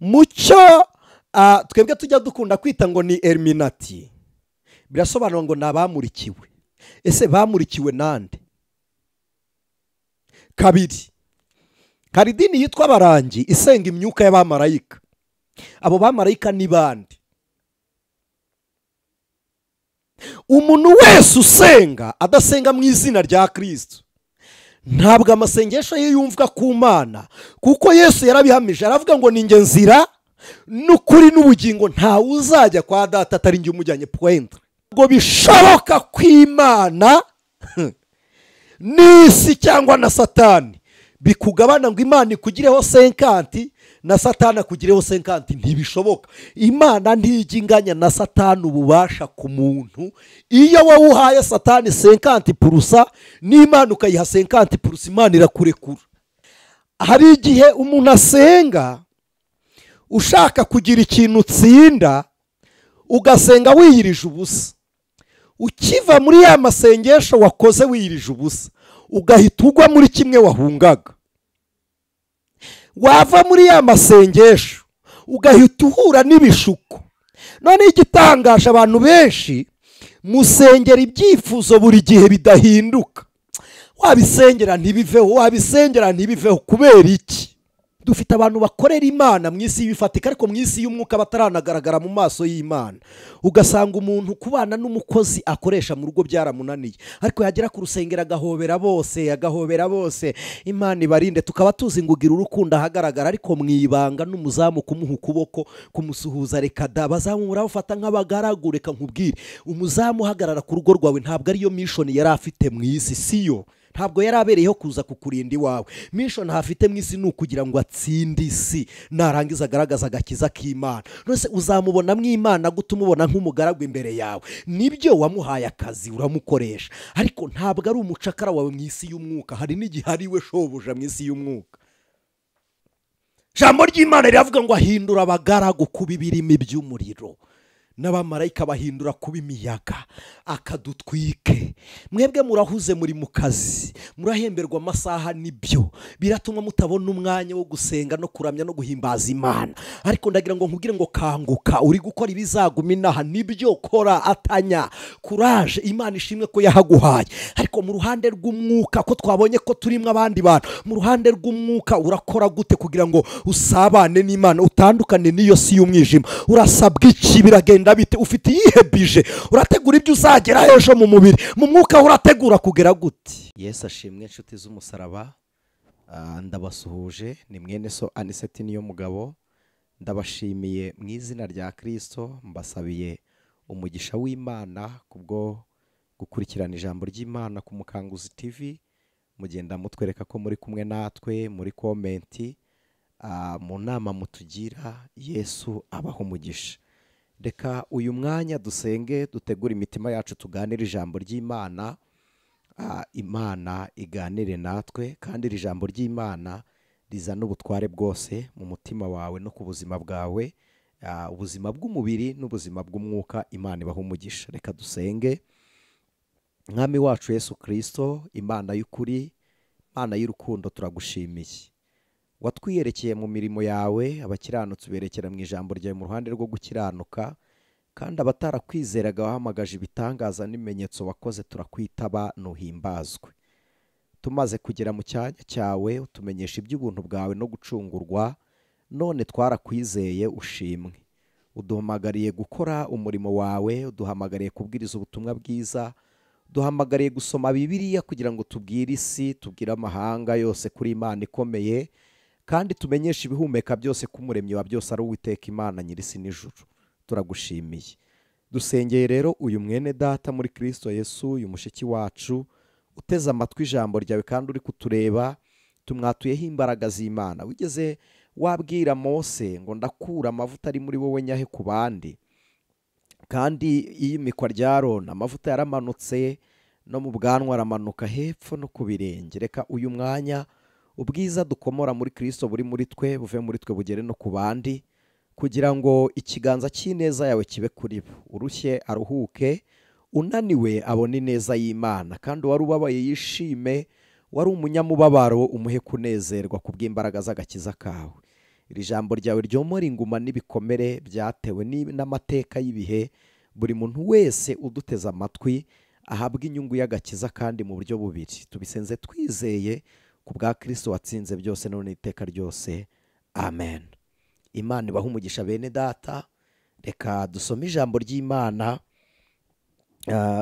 mucyo twebwe tujya dukunda kwita ngo ni Illuminati, birasobanura ngo nabamurikiwe. Ese bamurikiwe nande? Kabiri, hari idini yitwa abarangi isenga imyuka y'abamarayika. Abo bamarayika ni bande? Umuntu wese usenga adasenga mu izina rya Kristo ntabwo amasengesho ye yumvwa ku Mana, kuko Yesu yarabihamije, aravuga ngo ninjye nzira n'ukuri n'ubugingo, nta uzajya kwa data atari njye umujyanye. Pointre. Ngo bishoboka kw'Imana n'isi cyangwa na Satani bikugabana ngo Imana ikugireho 50 na Satani akugireho 50, ntibishoboka. Imana ntijya inganya na Satani ububasha ku muntu. Iyo wowe uhaye Satani 50% n'Imana ukayiha 50%, Imana irakurekura. Hari igihe umuntu asenga ushaka kugira ikintu utsinda, ugasenga wiyirije ubusa. Ukiva muri ya masengesho wakoze wiyirije ubusa, ugahita ugwa muri kimwe wahungaga. Wava muri ya masengesho ugahita uhura n'ibishuko. None igitangaje, abantu benshi musengera ibyifuzo buri gihe bidahinduka. Wabisengera ntibiveho, wabisengera ntibiveho. Kubera iki? Dufite abantu bakorera Imana mu isi bifatika, ariko mu isi y'umwuka bataranagaragara mu maso y'Imana. Ugasanga umuntu kubana n'umukozi akoresha mu rugo byaramunaniye, ariko yagera ku rusengero agahobera bose. Imana ibarinde. Tukaba tuzi ngo ugira urukundo ahagaragara, ariko mwibanga n'umuzamu kumuha ukuboko kumusuhuza. Reka da, bazamu murafata nk'abagaragu. Reka nkubwire, umuzamu uhagarara ku rugo rwawe ntabwo ariyo mission yari afite mu isi, siyo. Ntabwo yari abereyeho kuza kukurinda iwawe. Mission hafite mu isi ni ukugira ngo atsinde isi, narangiza agaragaza agakiza k'Imana. Nose uzamubona mu Imana gutumubona nk'umugaragu imbere yawe. Nibyo wamuhaye akazi uramukoresha, ariko ntabwo ari umucakara wawe mu isi y'umwuka. Hari n'igihe ari we shobuja mu isi y'umwuka. Jambo ry'Imana riravuga ngo ahindura abagaragu kuba ibirimi by'umuriro, n'abamarayika bahindura kuba imiyaga akadutwike. Mwebwe murahuze muri mu kazi, murahemberwa amasaha, nibyo biratuma mutabona umwanya wo gusenga no kuramya no guhimbaza Imana. Ariko ndagira ngo nkubwire ngo kanguka, uri gukora ibizaguma inaha. Nibyo, kora atanya, courage, Imana ishimwe ko yahaguhaye. Ariko mu ruhande rw'umwuka, ko twabonye ko turimo abandi bantu, mu ruhande rw'umwuka urakora gute kugira ngo usabane n'Imana, utandukane n'iyo si y'umwijima? Urasabwa iki? Biragenda bite? Ufite iyihe bije? Urategura ibyo uzagera ejo mu mubiri, mu mwuka urategura kugera gute? Yesu ashimwe inshuti z'umusaraba. Ndabasuhuje, ni mwene so ANICET niyo mugabo. Ndabashimiye mu izina rya Kristo, mbasabiye umugisha w'Imana kubwo gukurikirana ijambo ry'Imana ku Mukanguzi TV. Mugenda mutwereka ko muri kumwe natwe muri komenti, mu nama mutugira. Yesu abaho umugisha. Reka uyu mwanya dusenge, dutegura imitima yacu, tuganire ijambo ry'Imana. Imana iganire natwe, kandi iri jambo ry'Imana rizana ubutware bwose mu mutima wawe no ku buzima bwawe, ubuzima bw'umubiri n'ubuzima bw'umwuka. Imana ibaho umugisha. Reka dusenge. Mwami wacu Yesu Kristo, Imana y'ukuri, Imana y'urukundo, turagushimiye. Watwiyerekeye mu mirimo yawe, abakiranutsi berekera mu ijambo ryawe mu ruhande rwo gukiranuka, kandi abatarakwizeraga wahamagaje ibitangaza n'ibimenyetso wakoze, turakwitaba nuhimbazwe. Tumaze kugera mu cyanya cyawe, utumenyesha iby'ubuntu bwawe no gucungurwa, none twarakwizeye, ushimwe. Uduhamagariye gukora umurimo wawe, uduhamagariye kubwiriza ubutumwa bwiza, duhamagariye gusoma Bibiliya kugira ngo tubwire isi, tubwire amahanga yose kuri Imana ikomeye, kandi tumenyesha ibihumeka byose ko umuremyi wa byose ari Uwiteka Imana nyir'isi n'ijuru. Turagushimiye. Dusengeye rero uyu mwene data muri Kristo Yesu, uyu mushiki wacu uteze amatwi ijambo ryawe kandi uri kutureba, tumwatuyeho imbaraga z'Imana. Wigeze wabwira Mose ngo ndakura amavuta ari muri wowe nyahe ku bandi, kandi iyimikwa rya Aroni amavuta yaramanutse no mu bwanwa aramanuka hepfo no ku birenge. Reka uyu mwanya ubwiza dukomora muri Kristo buri muri twe buve muri twe bugere no ku bandi, kugira ngo ikiganza cy'ineza yawe kibe kuri bo. Urushye aruhuke, unaniwe abone ineza y'Imana, kandi wari ubabaye yishime, wari umunyamubabaro umuhe kunezerwa kubw'imbaraga z'agakiza kawe. iri jambo ryawe ryomora inguma n'ibikomere byatewe n'amateka y'ibihe, buri muntu wese uduteze amatwi ahabwa inyungu y'agakiza kandi mu buryo bubiri. Tubisenze twizeye ku bwa Kristo watsinze byose none iteka ryose, amen. Imana ibahe umugisha bene data. Reka dusome ijambo ry'Imana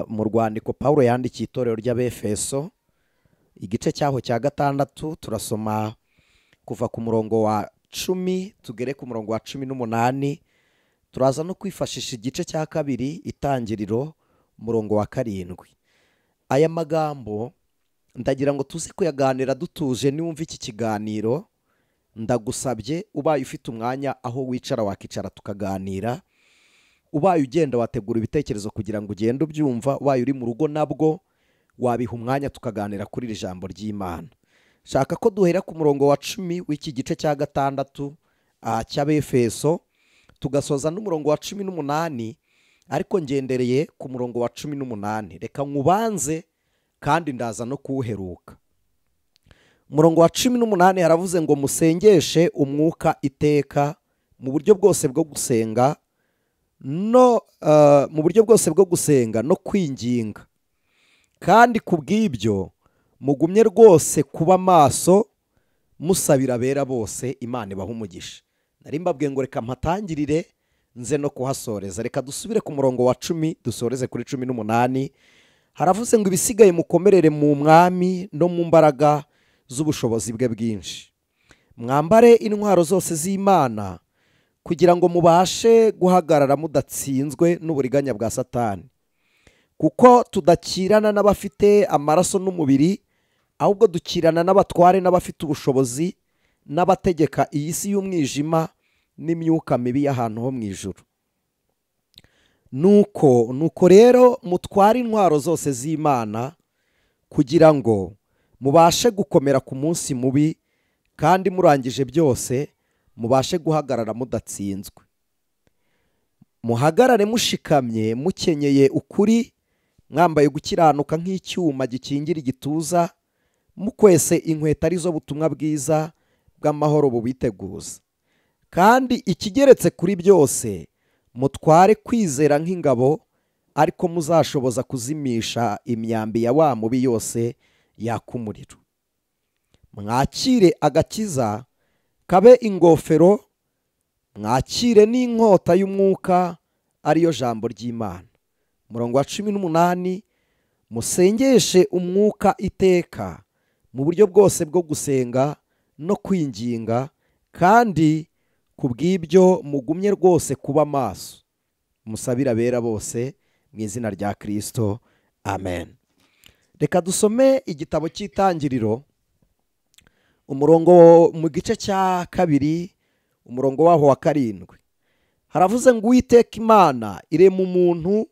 mu rwandiko Pawulo yandikiye itorero ry'Abefeso, igice cyaho cya 6. Turasoma kuva ku murongo wa 10 tugere ku murongo wa 18. Turaza no kwifashisha igice cya 2 itangiriro umurongo wa 7. Aya magambo ndagira ngo tuzi kuyaganira dutuje. Niwumva iki kiganiro ndagusabye ubaye ufite umwanya aho wicara wakicara tukaganira, ubaye ugenda wategura ibitekerezo kugira ngo ugende ubyumva, ubaye uri mu rugo nabwo wabiha umwanya tukaganira kuri iri jambo ry'Imana. Shaka ko duhera ku murongo wa 10 w'iki gice cya 6 cy'Abefeso tugasoza n'umurongo wa 18, ariko ngendereye ku murongo wa 18. Reka nkubanze kandi ndaza no kuwuheruka. Umurongo wa 18 haravuze ngo musengeshe umwuka iteka mu buryo bwose bwo gusenga no kwinginga, kandi kubw'ibyo mugumye rwose kuba maso musabira abera bose Imana ibahe umugisha. Nari mbabwiye ngo reka mpatangirire nze no kuhasoreza. Reka dusubire ku murongo wa 10 dusoreze kuri 18. Haravuze ngo ibisigaye mukomerere mu mwami no mu mbaraga z'ubushobozi bwe bwinshi, mwambare intwaro zose z'Imana kugira ngo mubashe guhagarara mudatsinzwe n'uburiganya bwa Satani, kuko tudakirana n'abafite amaraso n'umubiri, ahubwo dukirana n'abatware n'abafite ubushobozi n'abategeka iyi si y'umwijima n'imyuka mibi y'ahantu ho mu ijuru. Nuko rero mutware intwaro zose z'Imana kugira ngo mubashe gukomera ku munsi mubi, kandi murangije byose mubashe guhagarara mudatsinzwe. Muhagarare mushikamye mukenyeye ukuri, mwambaye gukiranuka nk'icyuma gikingira igituza, mukwese inkweto arizo butumwa bwiza bw'amahoro bubiteguza. Kandi ikigeretse kuri byose mutware kwizera nk'ingabo, ariko muzashoboza kuzimisha imyambi ya wa mubi yose yaka umuriro. Mwakire agakiza kabe ingofero, mwakire n'inkota y'umwuka ariyo jambo ry'Imana. Umurongo wa 18, musengeshe umwuka iteka mu buryo bwose bwo gusenga no kwinginga, kandi kubw'ibyo mugumye rwose kuba maso musabira abera bose mu izina rya Kristo, amen. Reka dusome igitabo cy'Itangiriro umurongo mu gice cya 2 umurongo waho wa 7. Haravuze ngo Uwiteka Imana irema umuntu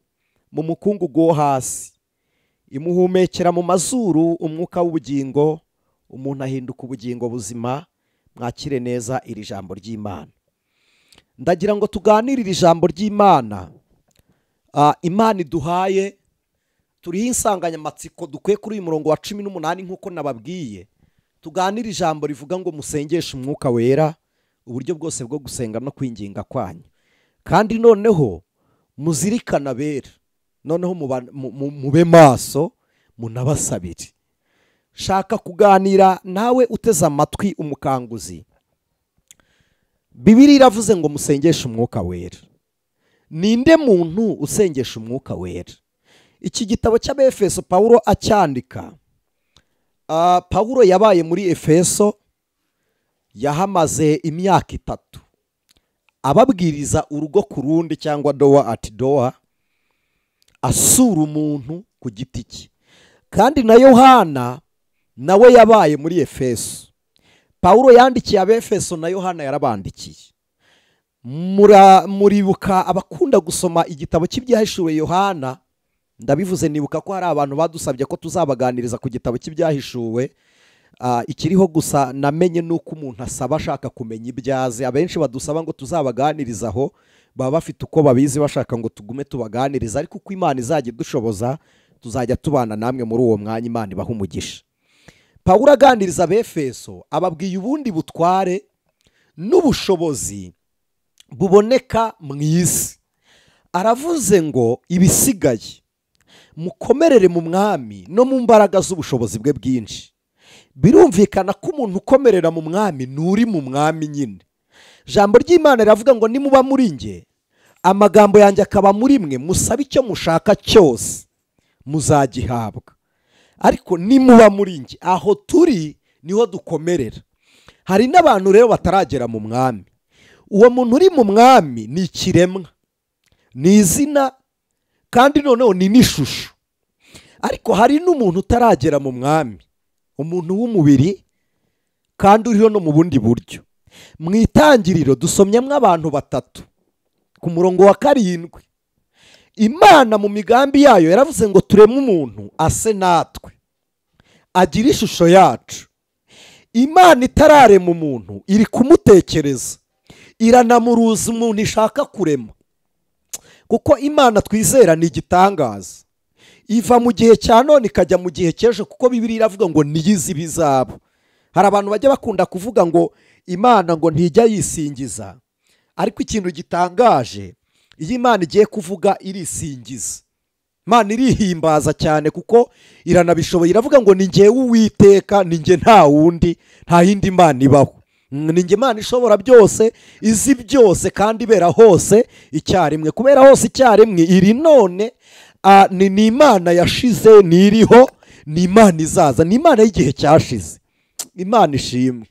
mu mukungugu wo hasi, imuhumekera mu mazuru umwuka w'ubugingo, umuntu ahinduka ubugingo buzima. Mwakire neza iri jambo ry'Imana. Ndagira ngo tuganire iri jambo ry'Imana. Imana iduhaye, turiho insanganyamatsiko dukwiye kuri uyu murongo wa 18 nk'uko nababwiye. Tuganire ijambo rivuga ngo musengeshe umwuka wera, uburyo bwose bwo gusenga no kwinginga kwanyu, kandi noneho muzirikana abera, noneho mube maso munabasabire. Shaka kuganira nawe uteze amatwi umukanguzi. Bibiliya iravuze ngo musengeshe umwuka wera. Ninde muntu usengesha umwuka wera? Iki gitabo cy'Abefeso Pawulo acyandika, Pawulo yabaye muri Efeso, yahamaze imyaka 3 ababwiriza urugo ku rundi cyangwa doa at doa, asura umuntu ku giti cye. Kandi na Yohana nawe yabaye muri Efeso. Pawulo yandikiye Abefeso na Yohana yarabandikiye. Muribuka abakunda gusoma igitabo cy'ibyahishuwe Yohana, ndabivuze nibuka ko hari abantu badusabye ko tuzabaganiriza ku gitabo cy'ibyahishuwe. Ikiriho gusa namenye nuko umuntu asaba ashaka kumenya ibyaze. Abenshi badusaba ngo tuzabaganirizaho baba bafite uko babizi bashaka ngo tugume tubaganiriza, ariko uko Imana izajya dushoboza tuzajya tubana namwe muri uwo mwanya. Imana ibahe umugisha. Pawulo aganiriza Abefeso ababwiye ubundi butware n'ubushobozi buboneka mu isi. Aravuze ngo ibisigaye mukomerere mu mwami no mu mbaraga z'ubushobozi bwe bwinshi. Birumvikana ko umuntu ukomerera mu mwami nuri mu mwami nyine. Jambo ry'Imana riravuga ngo nimuba muri nge, amagambo yanjye akaba muri mwe, musabe icyo mushaka cyose muzagihabwa. Ariko nimuba muri nge, aho turi niho dukomerera. Hari n'abantu rero bataragera mu mwami. Uwo muntu uri mu mwami ni ikiremwa, ni izina, kandi noneho ni n'ishusho. Ariko hari n'umuntu utaragera mu mwami, umuntu w'umubiri kandi uriho no mu bundi buryo. Mu Itangiriro dusomyemo abantu batatu ku murongo wa 7. Imana mu migambi yayo yaravuze ngo tureme umuntu ase natwe, agira ishusho yacu. Imana itararema umuntu iri kumutekereza, iranamuruza umuntu ishaka kurema. Kuko Imana twizera ni igitangaza. Iva mu gihe cya none ikajya mu gihe cy'ejo, kuko Bibiliya iravuga ngo niyizi bizaba. Hari abantu bajya bakunda kuvuga ngo Imana ngo ntijya yisingiza, ariko ikintu gitangaje, iyo Imana igiye kuvuga irisingiza. Imana irihimbaza cyane kuko iranabishoboye. Iravuga ngo ni njyewe Uwiteka, ni njye nta wundi, nta yindi Imana ibaho. Ni njye Imana ishobora byose, izi byose kandi ibera hose icyarimwe. Kubera hose icyarimwe iri none, ni Imana yashize, ni iriho, ni Imana izaza, ni Imana y'igihe cyashize. Imana ishimwe.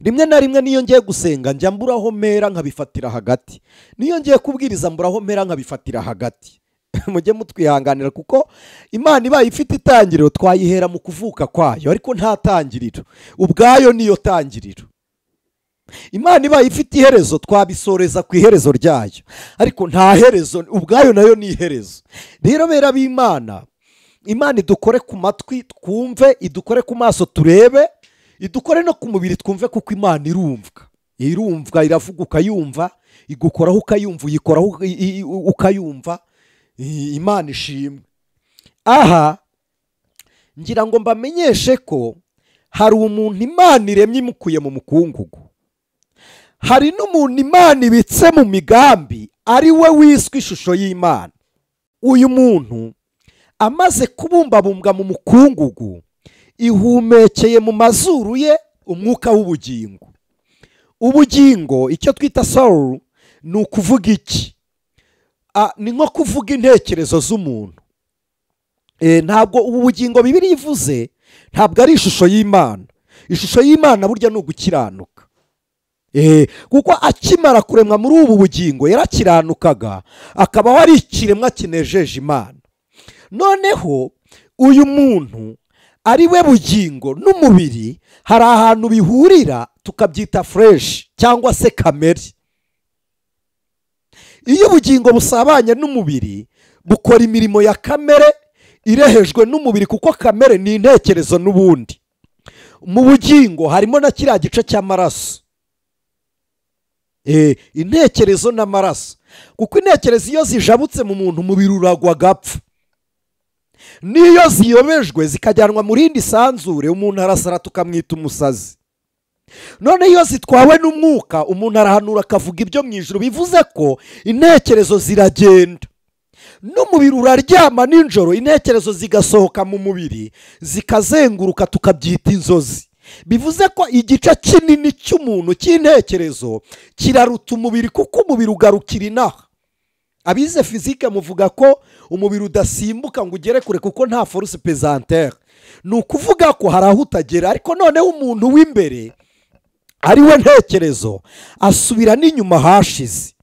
Rimwe na rimwe niyo ngiye gusenga njya mburaho mera nkabifatira hagati. Niyo ngiye kubwiriza mburaho mera nkabifatira hagati. Mujye mutwihanganira kuko Imana ibaye ifite itangiriro twayihera mu kuvuka kwayo, ariko nta tangiriro. Ubwayo niyo tangiriro. Imana ibaye ifite iherezo twabisoreza ku iherezo ryayo, ariko nta herezo, ubwayo nayo ni iherezo. Rero bera b'Imana, Imana idukore ku matwi twumve, idukore ku maso turebe, idukore no ku mubiri twumve, kuko Imana irumvwa, iravuga ukayumva, igukoraho ukayumva, uyikoraho ukayumva. Imana ishimwe. Aha ngira ngo mbamenyeshe ko hari umuntu Imana iremye imukuye mu mukungugu. Hari n'umuntu Imana ibitse mu migambi, ari we wiswe ishusho y'Imana. Uyu muntu amaze kubumbabumbwa mu mukungugu, ihumekeye mu mazuru ye umwuka w'ubugingo. Ubugingo icyo twita soul ni ukuvuga iki? Ni nko kuvuga intekerezo z'umuntu. Ntabwo ubu bugingo Bibiliya ivuze ntabwo ari ishusho y'Imana. Ishusho y'Imana burya ni ugukiranuka. Kuko akimara kuremwa muri ubu bugingo yarakiranukaga, akaba wari ikiremwa kinejeje Imana. Noneho uyu muntu ari we bugingo n'umubiri hari ahantu bihurira, tukabyita fresh cyangwa se kamere. Iyo ubugingo busabanye n'umubiri bukora imirimo ya kamere irehejwe n'umubiri, kuko kamere ni intekerezo n'ubundi. Mu bugingo harimo na kiriya gice cy'amaraso. Intekerezo n'amaraso, kuko intekerezo iyo zijabutse mu muntu umubiri uragwa agapfa. Niyo ziyobejwe zikajyanwa mu rindi sanzure umuntu arasara tukamwita umusazi. None iyo zitwawe n'umwuka umuntu arahanura akavuga ibyo mu ijuru. Bivuze ko intekerezo ziragenda, n'umubiri uraryama nijoro, intekerezo zigasohoka mu mubiri zikazenguruka tukabyita inzozi. Bivuze ko igice kinini cy'umuntu cy'intekerezo kiraruta umubiri, kuko umubiri ugarukira inaha. Abize fizike muvuga ko umubiri udasimbuka ngo ugere kure, kuko nta force pesantere. Ni ukuvuga ko hari aho utagera. Ariko noneho umuntu w'imbere ari we ntekerezo asubira n'inyuma hashize,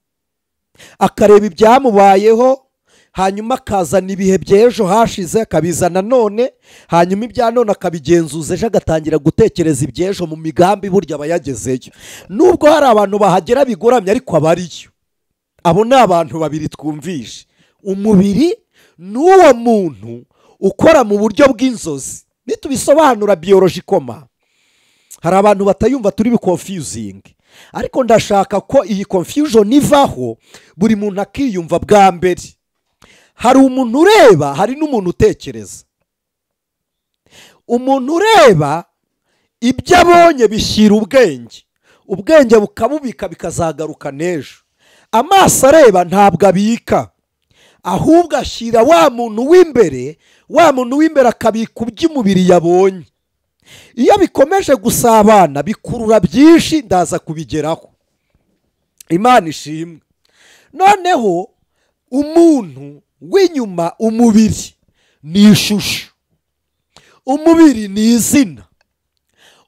akareba ibyamubayeho, hanyuma akazana ibihe by'ejo hashize akabizana none, hanyuma ibya none akabigenzuza, ejo agatangira gutekereza iby'ejo mu migambi burya aba yagezeyo. Nubwo hari abantu bahagera bigoramye, ariko aba ariyo. Abo ni abantu babiri twumvishe. Umubiri n'uwo muntu ukora mu buryo bw'inzozi. Nitubisobanura biologically, hari abantu batayumva, turi bi confusing, ariko ndashaka ko iyi confusion ivaho, buri muntu akiyumva bwa mbere. Hari umuntu ureba, hari n'umuntu utekereza. Umuntu ureba ibyo abonye bishyira ubwenge, ubwenge bukabubika bikazagaruka n'ejo. Amaso areba ntabwo abika, ahubwo ashyira wa muntu w'imbere akabika iby'umubiri yabonye. Iyo bikomeje gusabana bikurura byinshi, ndaza kubigeraho. Imana ishimwe. Noneho umuntu w'inyuma, umubiri ni ishusho, umubiri ni izina,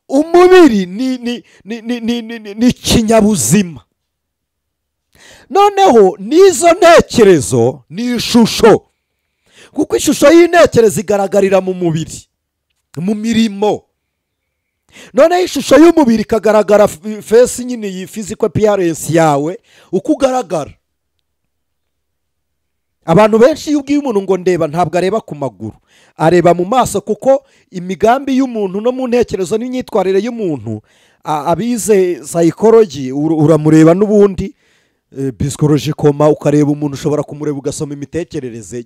umubiri ni ikinyabuzima. Noneho n'izo ntekerezo ni ishusho, kuko ishusho y'intekerezo igaragarira mu mubiri, mu mirimo. Noneho ishusho y'umubiri ikagaragara face nyine, iyi physical appearance yawe uko ugaragara. Abantu benshi iyo ubwiye umuntu ngo ndeba, ntabwo areba ku maguru, areba mu maso, kuko imigambi y'umuntu no mu ntekerezo n'imyitwarire y'umuntu, abize psychology uramureba n'ubundi psychology koma, ukareba umuntu, ushobora kumureba ugasoma imitekerereze ye,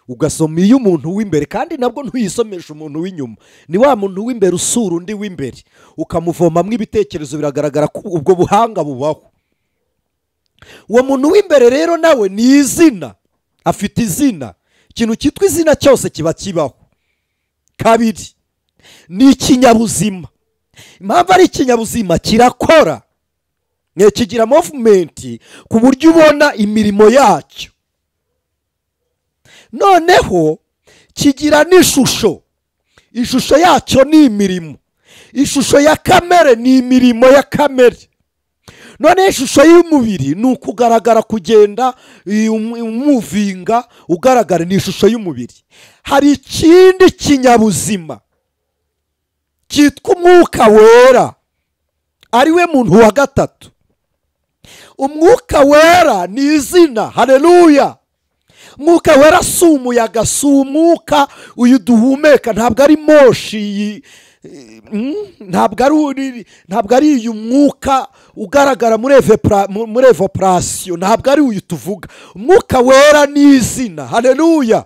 ugasoma iy'umuntu w'imbere, kandi nabwo ntuyisomesha umuntu w'inyuma. Ni wa muntu w'imbere usura undi w'imbere, ukamuvomamwo ibitekerezo, biragaragara ko ubwo buhanga bubaho. Uwo muntu w'imbere rero nawe ni izina, afite izina. Ikintu cyitwa izina cyose kiba kibaho. Kabiri, ni ikinyabuzima. Impamvu ari ikinyabuzima, kirakora, kigira movement ku buryo ubona imirimo yacyo. Noneho kigira n'ishusho, ishusho yacyo ni imirimo. Ishusho ya kamere ni imirimo ya kamere. None ishusho y'umubiri ni ukugaragara, kugenda umuvinga ugaragara, ni ishusho y'umubiri. Hari ikindi kinyabuzima cyitwa umwuka wera, ari we muntu wa gatatu. Umwuka wera ni izina. Haleluya. Umwuka wera si umuyaga, si umwuka uyu duhumeka, ntabwo ari moshi, ntabwo ari uyu mwuka ugaragara muri evaporation, ntabwo ari uyu tuvuga. Umwuka wera ni izina. Haleluya.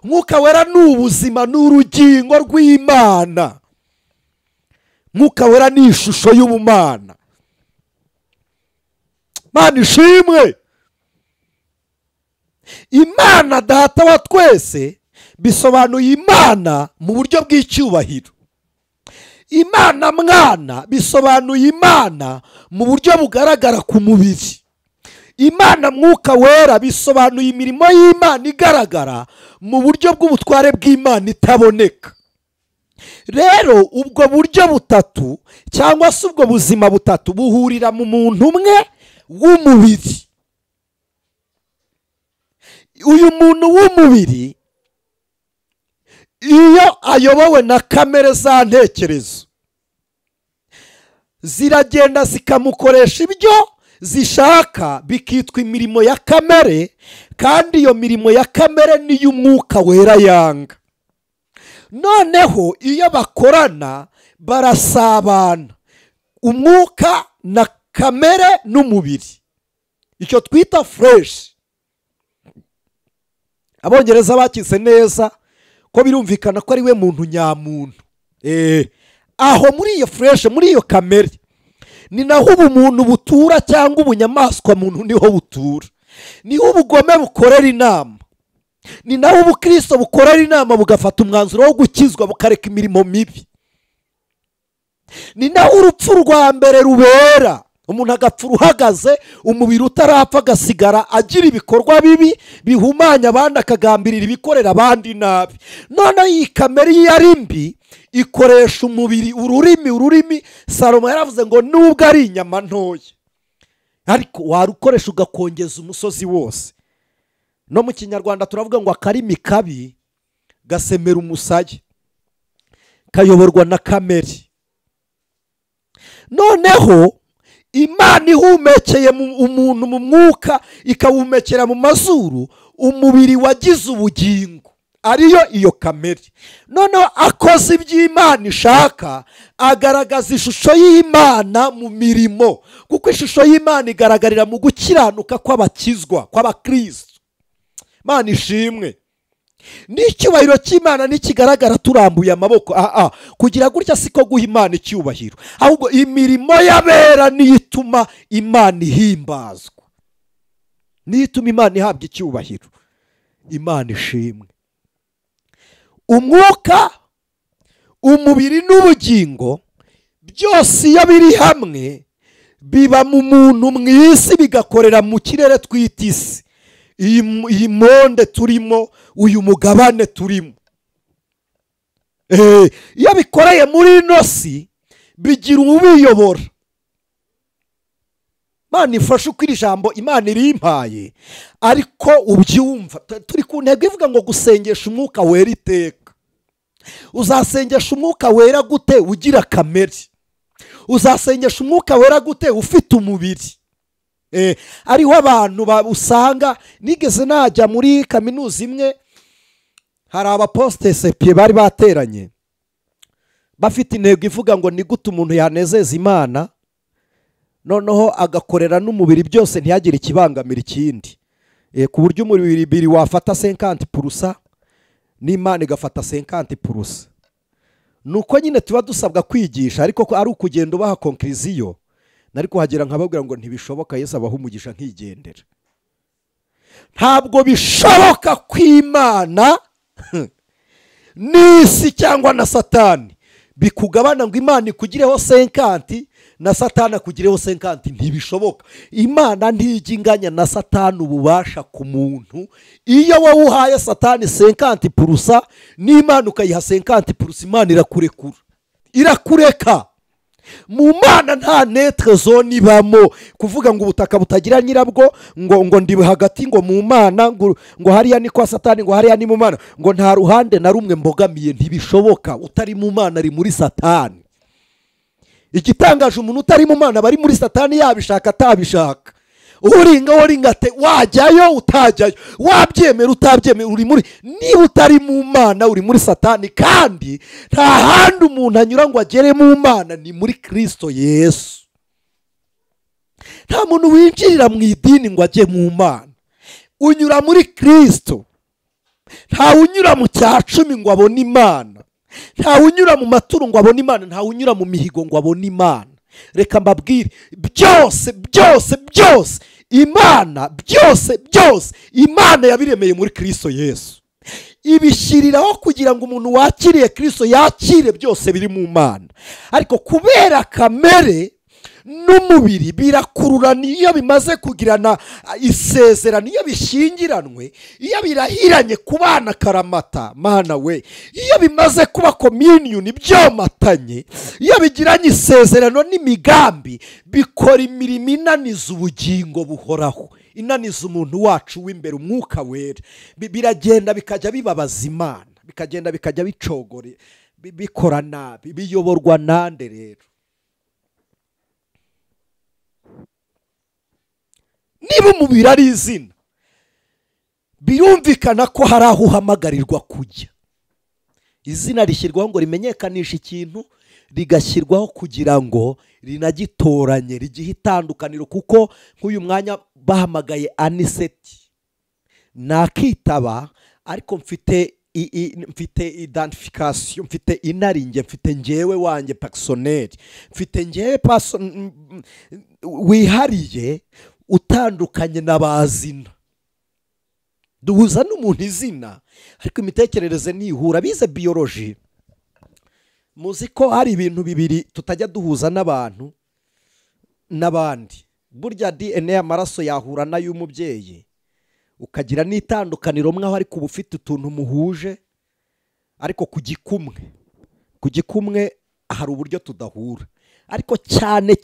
Umwuka wera ni ubuzima, ni urugingo rw'Imana. Umwuka wera ni ishusho y'ubumana. Imana ishimwe. Imana data wa twese bisobanuye Imana mu buryo bw'icyubahiro. Imana mwana bisobanuye Imana mu buryo bugaragara ku mubiri. Imana mwuka wera bisobanuye imirimo y'Imana igaragara mu buryo bw'ubutware bw'Imana itaboneka. Rero ubwo buryo butatu cyangwa se ubwo buzima butatu buhurira mu muntu umwe w'umubiri. Uyu muntu w'umubiri iyo ayobowe na kamere za ntekerezo, ziragenda zikamukoresha ibyo zishaka, bikitwa imirimo ya kamere, kandi iyo mirimo ya kamere niyo umwuka wera yanga. Noneho iyo bakorana barasabana, umwuka na kamere n'umubiri, icyo twita fresh. Abongereza bakize neza ko birumvikana ko ari we muntu nyamuntu. Aho muri iyo fresh, muri iyo kamere, ni naho ubumuntu butura, cyangwa ubunyamaswa muntu niho butura. Niho ubugome bukorera inama, ni naho ubukristo bukorera inama, bugafata umwanzuro wo gukizwa, bukareka imirimo mibi. Ni naho urupfu rwa mbere rubera, umuntu agapfa uhagaze, umubiri utarapfa, agasigara agira ibikorwa bibi bihumanya abandi, akagambirira ibikorera abandi nabi. Noneho iyi kamere iyo ari mbi ikoresha umubiri, ururimi. Salomo yaravuze ngo nubwo ari inyama ntoya, ariko warukoresha ugakongeza umusozi wose. No mu Kinyarwanda turavuga ngo akarimi kabi gasemera umusaya, kayoborwa na kamere. Noneho Imana ihumekeye umuntu mu mwuka, ikawumekera mu mazuru, umubiri wagize ubugingo, ariyo iyo kamere. Noneho akoze iby'Imana ishaka, agaragaza ishusho y'Imana mu mirimo, kuko ishusho y'Imana igaragarira mu gukiranuka kw'abakizwa, kw'abakristo. Imana ishimwe. n'icyubahiro cy'Imana nikigaragara turambuye amaboko kugira gutya siko guha Imana icyubahiro, ahubwo imirimo y'abera niyituma Imana ihimbazwa, niyituma Imana ihabwa icyubahiro. Imana ishimwe. Umwuka, umubiri n'ubugingo byose iyo biri hamwe biba mu muntu mu isi, bigakorera mu kirere twita isi, iyi monde turimo, uyu mugabane turimo. Iyo bikoreye muri ino si bigira ubiyobora. Imana ifashe uko iri jambo Imana irimpaye, ariko ubyumva turi ku ntego ivuga ngo gusengesha umwuka wera iteka. Uzasengesha umwuka wera gute ugira kamere? Uzasengesha umwuka wera gute ufite umubiri? Ariho abantu usanga, nigeze najya muri kaminuza imwe, hari abaposte sepie bari bateranye bafite intego ivuga ngo ni gute umuntu yanezeza Imana noneho agakorera n'umubiri byose ntiyagire ikibangamira ikindi, ku buryo umubiri wafata 50% n'Imana igafata 50%. Nuko nyine tuba dusabwa kwigisha, ariko ari ukugenda ubaha conclusion, nari kuhagera nkababwira ngo ntibishoboka, Yesu abaha umugisha nkigendera. Ntabwo bishoboka kw'Imana n'isi cyangwa na Satani bikugabana ngo Imana ikugireho 50 na Satani akugireho 50, ntibishoboka. Imana ntijinganya na Satani ububasha ku muntu. Iyo wowe uhaye Satani 50% n'Imana ukayiha 50%, Imana irakurekura, irakureka. Mu Mana nta netre zone ibamo kuvuga ngo ubutaka butagira nyirabwo, ngo ndi hagati, ngo mu Mana ngo hariya ni kwa Satani, ngo hariya ni mu Mana, ngo nta ruhande na rumwe mbogamiye. Ntibishoboka. Utari mu Mana ari muri Satani. Igitangaje, umuntu utari mu Mana bari muri Satani, yabishaka atabishaka. Uringate wajyayo utajyayo, wabyemera utabyemera, uri muri. Niba utari mu Mana uri muri Satani, kandi nta handi umuntu anyura ngo agere mu Mana, ni muri Kristo Yesu. Nta muntu winjirira mu idini ngo ajye mu Mana, unyura muri Kristo. Nta unyura mu cyacumi ngo abone Imana, nta unyura mu maturo ngo abone Imana, nta unyura mu mihigo ngo abone Imana. Reka mbabwire, byose Imana, byose Imana yabiremeye muri Kristo Yesu. Ibishyiriraho kugira ngo umuntu wakiriye Kristo yakire byose biri mu Mana. Ariko kubera kamere n'umubiri birakururana, iyo bimaze kugirana isezerano, iyo bishyingiranwe, iyo birahiranye kubana karamata, Mana we, iyo bimaze kuba communion byomatanye, iyo bigiranye isezerano n'imigambi, bikora imirimo inaniza ubugingo buhoraho, inaniza umuntu wacu w'imbere, umwuka wera. Biragenda bikajya bibabaza Imana, bikagenda bikajya bicogore, bikora nabi. Biyoborwa nande rero? Niba umubiri ari izina, birumvikana ko hari aho uhamagarirwa kujya. Izina rishyirwaho ngo rimenyekanishe ikintu, rigashyirwaho kugira ngo rinagitoranye, rigihe itandukaniro. Kuko nk'uyu mwanya bahamagaye ANICET, nakitaba, ariko mfite identification, mfite inaringe, mfite njyewe wanjye personnel, mfite njyewe wihariye utandukanye n'abazina. Duhuza n'umuntu izina, ariko imitekerereze ntihura. Bize biology, muzi ko hari ibintu bibiri tutajya duhuza n'abantu n'abandi. Burya DNA amaraso yahura na y'umubyeyi, ukagira n'itandukaniro mwaho, ariko uba ufite utuntu muhuje, ariko ku gikumwe hari uburyo tudahura. Ariko cyane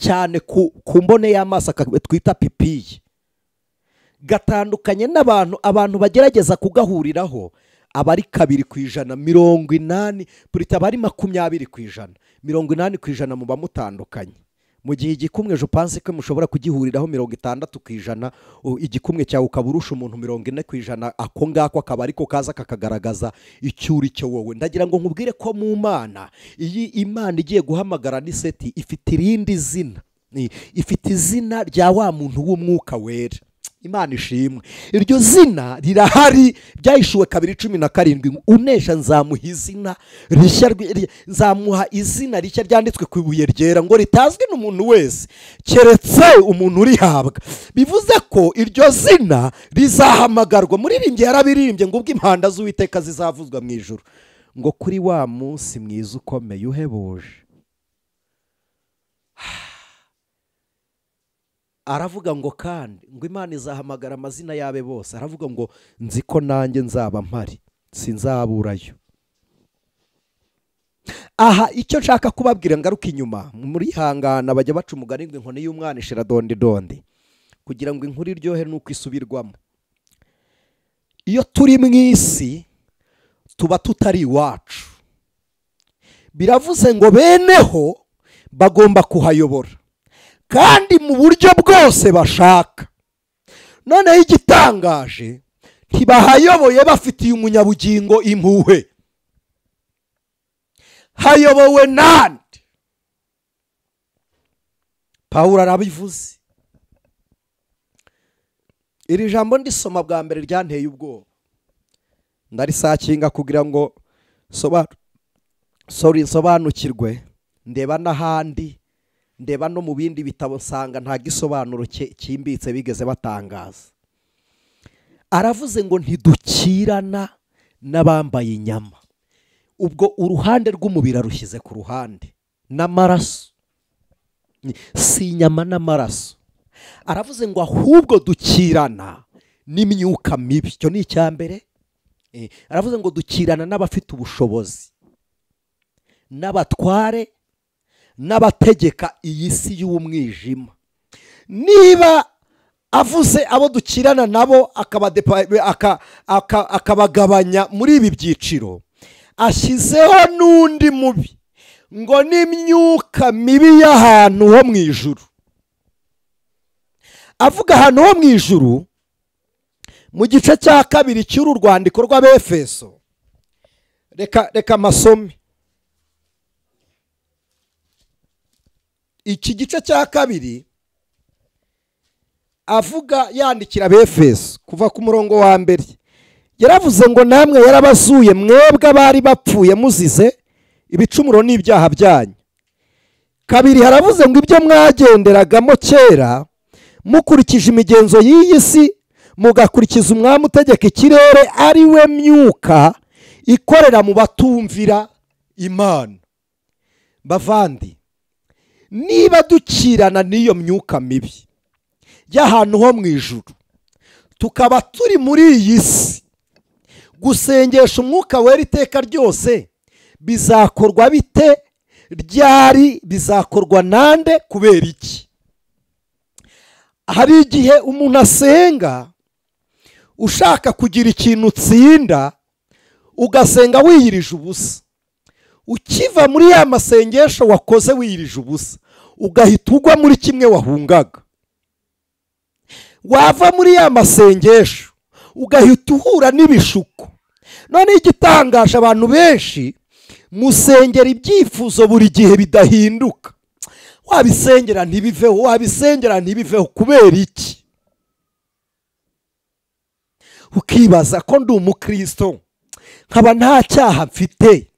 ku mbone y'amaso twita pipiye, gatandukanye n'abantu. Abantu bagerageza kugahuriraho abari 2%, 80, purita abari 20%, 80% muba mutandukanye. Mu gihe igikumwe je pense ko mushobora kugihuriraho 60%, igikumwe cyawe ukaburusha umuntu 40%. Ako ngako akaba ariko kaza kakagaragaza icyuri cyo wowe. Ndagira ngo nkubwire ko mu Mana, iyi Imana igiye guhamagara ANICET ifite irindi zina, ifite izina rya wa muntu w'umwuka wera. Imana ishimwe. Iryo zina rirahari, byahishuwe 2:17, unesha nzamuha izina rishya, nzamuha izina rishya ryanditswe ku ibuye ryera ngo ritazwi n'umuntu wese keretse umuntu urihabwa. Bivuze ko iryo zina rizahamagarwa. Muririmbyi yarabirimbye ngo ubwo impanda z'Uwiteka zizavuzwa mu ijuru, ngo kuri wa munsi mwiza ukomeye uhebuje. Aravuga ngo kandi ngo Imana izahamagara amazina yabe bose. Aravuga ngo nzi ko nanjye nzaba mpari, sinzaburayo. Aha icyo nshaka kubabwira, ngaruka inyuma muri hangana bajya baca umugani ngo inkoni y'umwana ishira donde donde, kugira ngo inkuru iryohe nuko isubirwamo. Iyo turi mu isi tuba tutari iwacu. Biravuze ngo beneho bagomba kuhayobora kandi mu buryo bwose bashaka. Noneho igitangaje, ntibahayoboye bafitiye umunyabugingo impuhwe. Hayobowe nande? Pawulo arabivuze. Iri jambo ndisoma bwa mbere ryanteye ubwoba, ndarisakinga kugira ngo nsobanukirwe. Ndeba n'ahandi, ndeba no mu bindi bitabo, nsanga nta gisobanuro cyimbitse bigeze batangaza. Aravuze ngo ntidukirana n'abambaye inyama. Ubwo uruhande rw'umubiri arushyize ku ruhande, n'amaraso, si inyama n'amaraso. Aravuze ngo ahubwo dukirana n'imyuka mibi. Icyo ni icya mbere. Aravuze ngo dukirana n'abafite ubushobozi, n'abatware, n'abategeka iyi si y'umwijima. Niba avuze abo dukirana nabo akabagabanya muri ibi byiciro, ashyizeho n'undi mubi ngo n'imyuka mibi y'ahantu ho mu ijuru. Avuga ahantu ho mu ijuru mu gice cya 2 cy'uru rwandiko rw'Abefeso. Reka masome iki gice cya 2. Avuga yandikira Abefeso kuva ku murongo wa mbere. Yaravuze ngo namwe yarabazuye mwebwe abari bapfuye muzize ibicumuro n'ibyaha byanyu. 2 haravuze ngo ibyo mwagenderagamo kera mukurikije imigenzo y'iyi si, mugakurikiza umwami utegeka ikirere, ari we myuka ikorera mu batumvira Imana. Bavandi, niba dukirana n'iyo myuka mibi y'ahantu ho mu ijuru, tukaba turi muri iyi si, gusengesha umwuka wera iteka ryose bizakorwa bite? Ryari? Bizakorwa nande? Kubera iki? Hari igihe umuntu asenga ushaka kugira ikintu utsinda, ugasenga wiyirije ubusa. Ukiva muri ya masengesho wakoze wiyirije ubusa, ugahita ugwa muri kimwe wahungaga. Wava muri ya masengesho ugahita uhura n'ibishuko. None igitangaje, abantu benshi musengera ibyifuzo buri gihe bidahinduka. Wabisengera ntibiveho, wabisengera ntibiveho. Kubera iki? Ukibaza ko ndi umukristo nkaba nta cyaha mfite,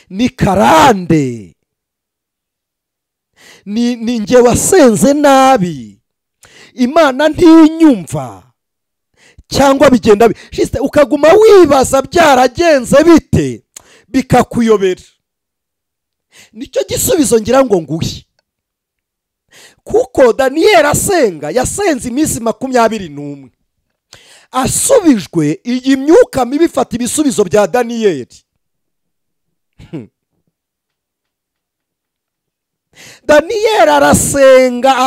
ni karande, ni nge wasenze nabi, Imana ntinyumva, cyangwa bigenda shiste, ukaguma wibaza byaragenze bite bikakuyobera. Nicyo gisubizo ngira ngo nguhe, kuko Daniyeli asenga yasenze iminsi 21. Asubijwe, iyi myuka mibi ifata ibisubizo bya Daniyeli. Daniyeli arasenga,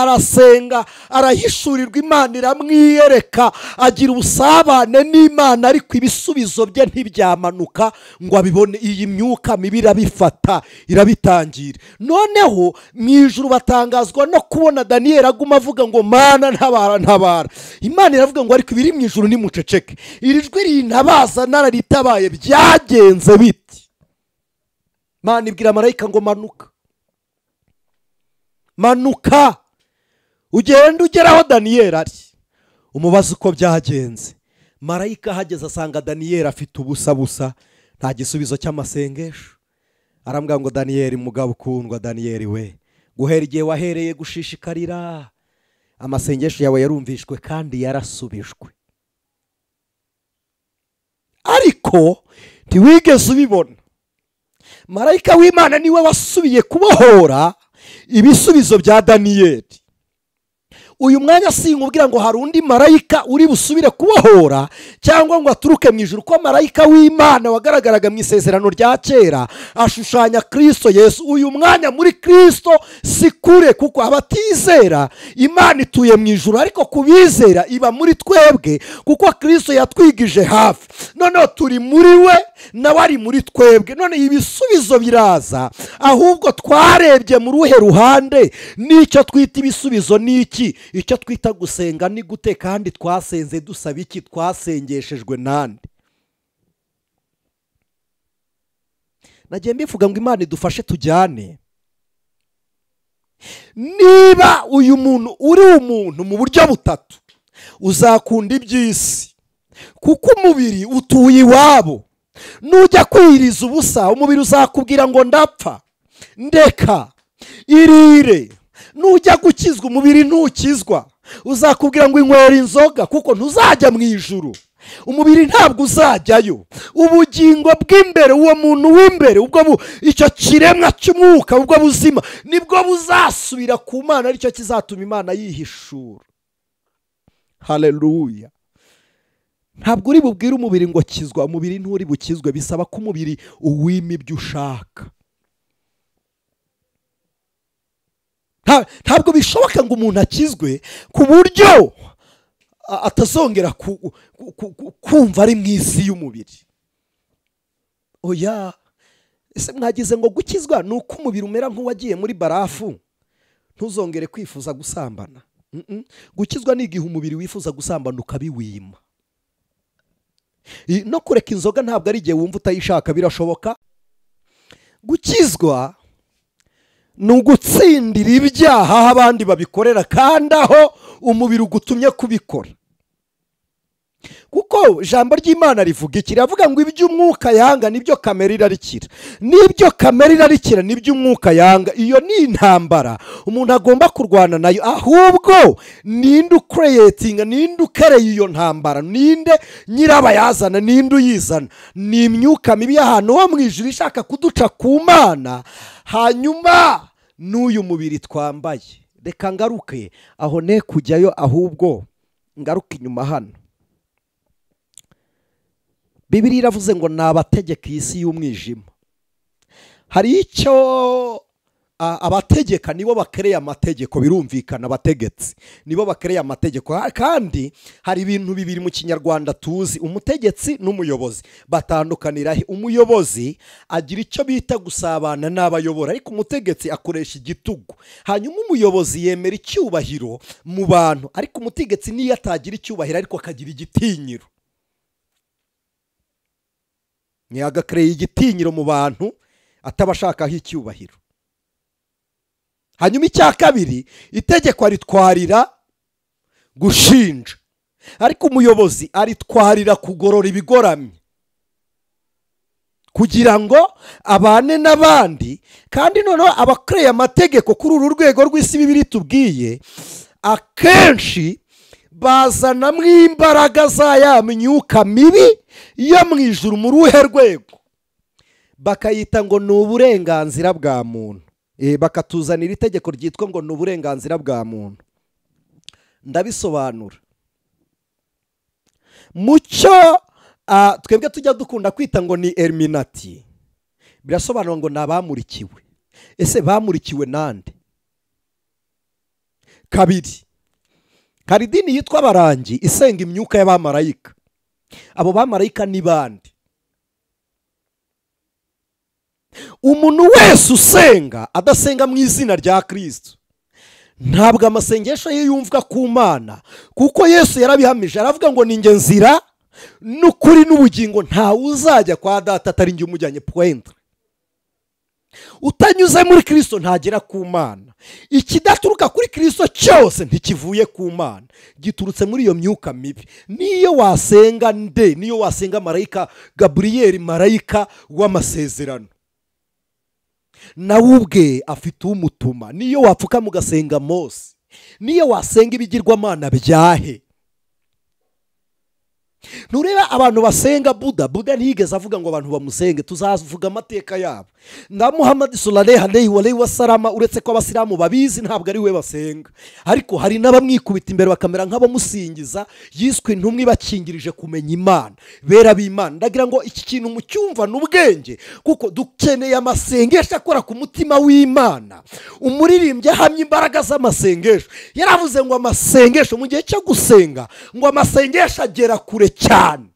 arahishurirwa, Imana iramwiyereka, agira ubusabane n'Imana, ariko ibisubizo bye ntibyamanuka ngo abibone. Iyi myuka mibi irabifata, irabitangira. Noneho mu ijuru batangazwa no kubona Daniyeli aguma avuga ngo Mana ntabara, ntabara. Imana iravuga ngo ariko ibiri mu ijuru nimuceceke. Iri jwi rintabaza nararitabaye, byagenze biti? Imana ibwira marayika ngo manuka, manuka ugenda ugeraho Daniyeli ari, umubaza uko byagenze. Marayika ahageze asanga Daniyeli afite ubusa busa, nta gisubizo cy'amasengesho. Arambwira ngo Daniyeli mugabo ukundwa, Daniyeli we, guhera igihe wahereye gushishikarira, amasengesho yawe yarumvishwe kandi yarasubijwe, ariko ntiwigeze ubibona. Marayika w'Imana niwe wasubiye kubohora ibisubizo bya Daniyeli. Uyu mwanya sinkubwira ngo hari undi marayika uri busubire kubohora cyangwa ngo aturuke mu ijuru, ko marayika w'Imana wagaragaraga mu isezerano rya kera ashushanya Kristo Yesu. Uyu mwanya muri Kristo si kure, kuko abatizera Imana ituye mu ijuru, ariko kubizera iba muri twebwe, kuko Kristo yatwigije hafi. Noneho turi muri we nawe ari muri twebwe. None ibisubizo biraza, ahubwo twarebye mu ruhe ruhande? Nicyo twita ibisubizo niki? Icyo twita gusenga ni gute? Kandi twasenze dusaba iki? Twasengeshejwe nande? Nagiye mbivuga ngo Imana idufashe tujyane. Niba uyu muntu uri umuntu mu buryo butatu, uzakunda iby'isi, kuko umubiri utuye iwabo. Nujya kwiriza ubusa, umubiri uzakubwira ngo ndapfa, ndeka, irire. Nujya gukizwa, umubiri ntukizwa, uzakubwira ngo inywera inzoga, kuko ntuzajya mu ijuru. Umubiri ntabwo uzajyayo. Ubugingo bw'imbere, uwo muntu w'imbere, ubwo icyo kiremwa cy'umwuka, ubwo buzima nibwo buzasubira ku Mana, aricyo kizatuma Imana yihishura. Haleluya. Ntabwo uri bubwire umubiri ngo kizwa, umubiri nturi bukizwe. Bisaba ko umubiri uwima ibyo ushaka. Ntabwo bishoboka ngo umuntu akizwe ku buryo atazongera kumva ari mu isi y'umubiri. Oya, ese mwagize ngo gukizwa ni uko umubiri umera nk'uwagiye muri barafu ntuzongere kwifuza gusambana? Gukizwa ni igihe umubiri wifuza gusambana ukabiwima. No kureka inzoga ntabwo ari igihe wumva utayishaka, birashoboka. Gukizwa ni ugutsindira ibyaha aho abandi babikorera, kandi aho umubiri ugutumye kubikora. Kuko ijambo ry'Imana rivuga iki? Riravuga ngo iby'umwuka yanga nibyo kamere irarikira, nibyo kamere irarikira nibyo umwuka yanga. Iyo ni intambara umuntu agomba kurwana nayo. Ahubwo ninde ucreatinga, ninde ukereye iyo ntambara? Ninde nyirabayazana? Ninde uyizana? Ni imyuka mibi y'ahantu ho mu ijuru ishaka kuduca ku Mana. Hanyuma n'uyu mubiri twambaye, reka ngaruke aho ne kujyayo, ahubwo ngaruke inyuma hano. Bibiliya iravuze ngo ni abategeka isi y'umwijima. Hari icyo abategeka nibo bakereye amategeko, birumvikana. Abategetsi nibo bakereye amategeko, kandi hari ibintu bibiri mu Kinyarwanda tuzi: umutegetsi n'umuyobozi. Batandukanira he? Umuyobozi agira icyo bita gusabana n'abayobora, ariko umutegetsi akoresha igitugu. Hanyuma umuyobozi yemera icyubahiro mu bantu, ariko umutegetsi niyo atagira icyubahiro ariko akagira igitinyiro. Agakereye igitinyiro mu bantu atabashakaho icyubahiro. Hanyuma icya kabiri, itegeko aritwarira gushinja, ariko umuyobozi aritwarira kugorora ibigoramye, kugira ngo abane n'abandi. Kandi noneho abakereye amategeko kuri uru rwego rw'isi Bibiliya tubwiye, akenshi bazanamo imbaraga za ya myuka mibi yo mu ijuru. Mu ruhe rwego? Bakayita ngo ni uburenganzira bwa muntu. Bakatuzanira itegeko ryitwa ngo ni uburenganzira bwa muntu. Ndabisobanura. Mucyo twebwe tujya dukunda kwita ngo ni Illuminati, birasobanura ngo ni abamurikiwe. Ese bamurikiwe nande? Kabiri, hari idini yitwa abarangi isenga imyuka y'abamarayika. Abo bamarayika ni bande? Umuntu wese usenga adasenga mu izina rya Kristo, ntabwo amasengesho ye yumvwa ku Mana, kuko Yesu yarabihamije. Aravuga ngo ni njye nzira n'ukuri n'ubugingo, ntawe uzajya kwa Data atari njye umujyanye. Point. utanyuze muri Kristo ntagera ku Mana. Ikidaturuka kuri Kristo cyose ntikivuye ku Mana, giturutse muri iyo myuka mibi. Niyo wasenga niyo wasenga marayika Gaburiyeli, marayika w'amasezerano, nawe ubwe afite umutuma. Niyo wapfuka mugasenga Mose, niyo wasenga ibigirwamana byahe. Nureba abantu basenga Buda ntiyigeze avuga ngo abantu bamusenge. Tuzavuga amateka yabo. Na Muhammad sallallahu alaihi wasallam, uretse ko abasilamu babizi ntabwo ari we basenga, ariko hari n'abamwikubita imbere bakamera nk'abamusingiza, yiswe intumwa ibakingirije kumenya Imana, bera b'Imana. Ndagira ngo iki kintu mu cyumva n'ubwenge, kuko dukeneye amasengesho akora ku mutima w'Imana. Umuririmbyi ahamye imbaraga z'amasengesho, yaravuze ngo amasengesho mu gihe cyo gusenga, ngo amasengesho agera kure cyane.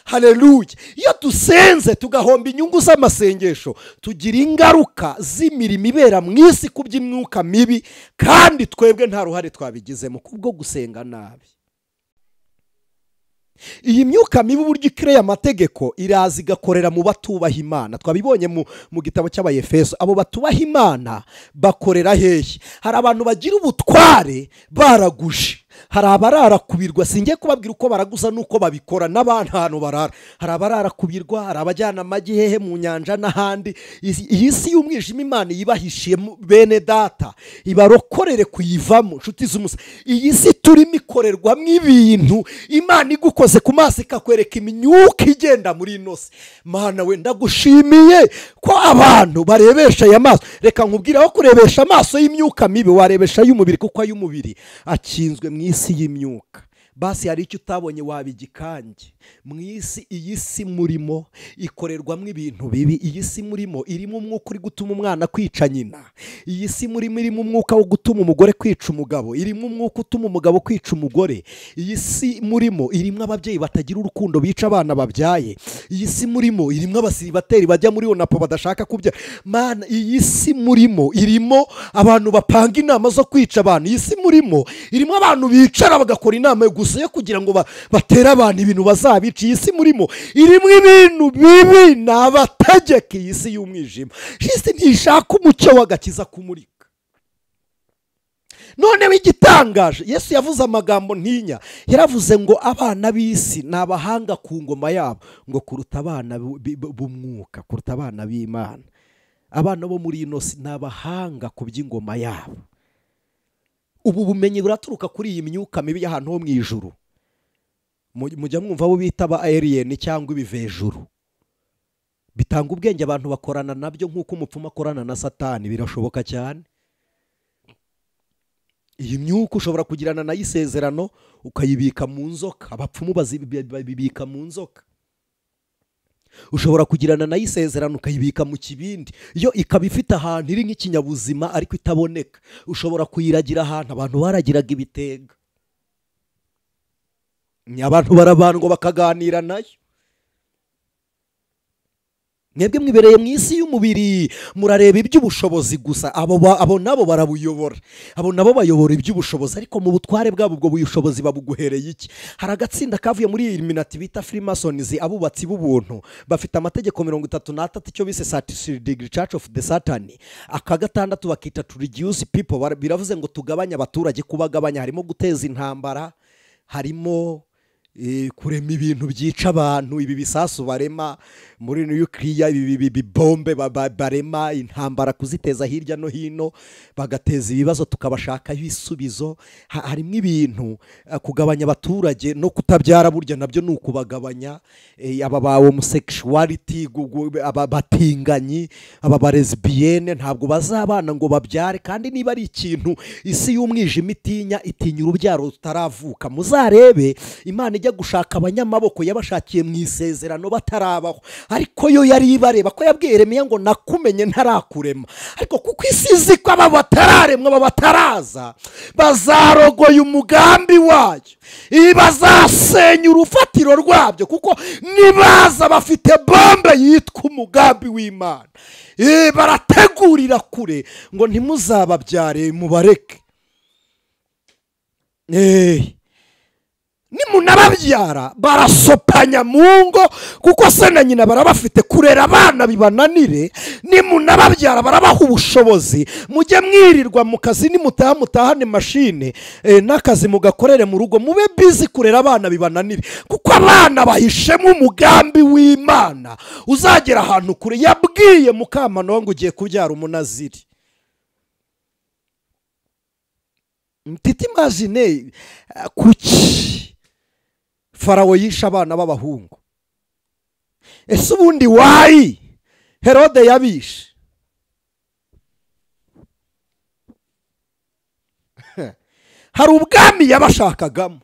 Haleluya. Iyo dusenze tugahomba inyungu z'amasengesho, tugira ingaruka z'imirimo ibera mu isi ku by'imyuka mibi, kandi twebwe nta ruhare twabigizemo kubwo gusenga nabi. Iyi myuka mibi uburyo ikireye amategeko iraza igakorera mu batubaha Imana. Twabibonye mu gitabo cy'Abayefeso. Abo batubaha Imana bakorera hehe? Hari abantu bagira ubutware baraguje, hari abarara kubirwa. Singiye kubabwira uko baraguza nuko babikora, n'abantu hano barara. Hari abarara kubirwa, hari abajyana amagi hehe mu nyanja n'ahandi. Iyi si y'umwijima Imana yibahishiye bene data, ibarokorere kuyivamo. Nshuti z'umusa, iyi si turimo ikorerwamo ibintu Imana igukoze ku maso ikakwereka imyuka igenda muri ino si. Mana we, ndagushimiye ko abantu barebesha aya maso. Reka nkubwire aho kurebesha amaso y'imyuka mibi, warebesha y'umubiri, kuko ay'umubiri akinzwe mu isi y'imyuka. Basi hari icyo utabonye wabigikange. Mu isi, iyi si murimo ikorerwamo ibintu bibi. Iyi si murimo irimo umwuka uri gutuma umwana kwica nyina. Iyi si murimo irimo umwuka wo gutuma umugore kwica umugabo. Irimo umwuka utuma umugabo kwica umugore. Iyi si murimo irimo ababyeyi batagira urukundo bica abana babyaye. Iyi si murimo irimo abasiribateri bajya muri onapo badashaka kubyara. Mana, iyi si murimo irimo abantu bapanga inama zo kwica abantu. Iyi si murimo irimo abantu bicara bagakora inama gusa yo kugira ngo batere abantu ibintu bazabica. Iyi si murimo irimo ibintu bibi n'abategeka. Iyi si y'umwijima, isi ntishaka umucyo w'agakiza kumurika. None w'igitangaje, Yesu yavuze amagambo ntinya. Yaravuze ngo abana b'isi ni abahanga ku ngoma yabo, ngo kuruta abana b'umwuka, kuruta abana b'Imana. Abana bo muri ino si ni abahanga ku by'ingoma yabo. Ubu bumenyi buraturuka kuri iyi myuka mibi y'ahantu ho mu ijuru. Mujya mwumva abo bita ba alien cyangwa ibivejuru. Bitanga ubwenge, abantu bakorana nabyo nk'uko umupfumu akorana na Satani. Birashoboka cyane. Iyi myuka ushobora kugirana nayo isezerano ukayibika mu nzoka. Abapfumu babibika mu nzoka. Ushobora kugirana nayo isezerano ukayibika mu kibindi, yo ikaba ifite ahantu iri nk'ikinyabuzima ariko itaboneka. Ushobora kuyiragira ahantu abantu baragiraga ibitega. Abantu barabandwa bakaganira nayo. Mwebwe mwibereye mu isi y'umubiri, murareba iby'ubushobozi gusa. Abo nabo barabuyobora. Abo nabo bayobora iby'ubushobozi, ariko mu butware bwabo ubwo bushobozi babuguhereye iki? Hari agatsinda kavuye muri Illuminati bita Freemasons, abubatsi b'ubuntu, bafite amategeko 33 icyo bise Degree Church of the Satani. Aka gatandatu bakita to reduce people. Biravuze ngo tugabanya abaturage. Kubagabanya harimo guteza intambara, harimo kurema ibintu byica abantu, ibi bisasu barema muri nuclear, ibi bombe barema, intambara kuziteza hirya no hino, bagateza ibibazo tukabashaka ibisubizo. Harimo ibintu kugabanya abaturage no kutabyara, burya nabyo ni ukubagabanya. Aba ba homosexuality, aba batinganyi, aba ba lesbienne ntabwo bazabana ngo babyare. Kandi niba ari ikintu isi y'umwijima itinya urubyaro rutaravuka. Muzarebe Imana ijya gushaka abanyamaboko yabashakiye mu isezerano batarabaho, ariko yo yari ibareba ko yabwiye Yeremiya ngo nakumenye ntarakurema. Ariko kuko isi izi ko aba batararemwa, aba bataraza, bazarogoya umugambi wayo, bazasenya urufatiro rwabyo, kuko nibaza bafite bombe yitwa umugambi w'Imana. Barategurira kure ngo ntimuzababyare mubareke. nimunababyara barasopanya mu ngo kuko se na nyina barabafite kurera abana bibananire. Nimunababyara barabaha ubushobozi, mujye mwirirwa mu kazi, nimutaha mutahane mashine n'akazi mugakorere mu rugo, mube bizi kurera abana bibananire kuko abana bahishemo umugambi w'Imana uzagera ahantu kure. Yabwiye Mukamana ngo ugiye kubyara umunaziri. Mtiti imagine kuki Farawo yisha abana b'abahungu. Ese ubundi wayi Herode yabishe? Hari ubwami yabashakagamo,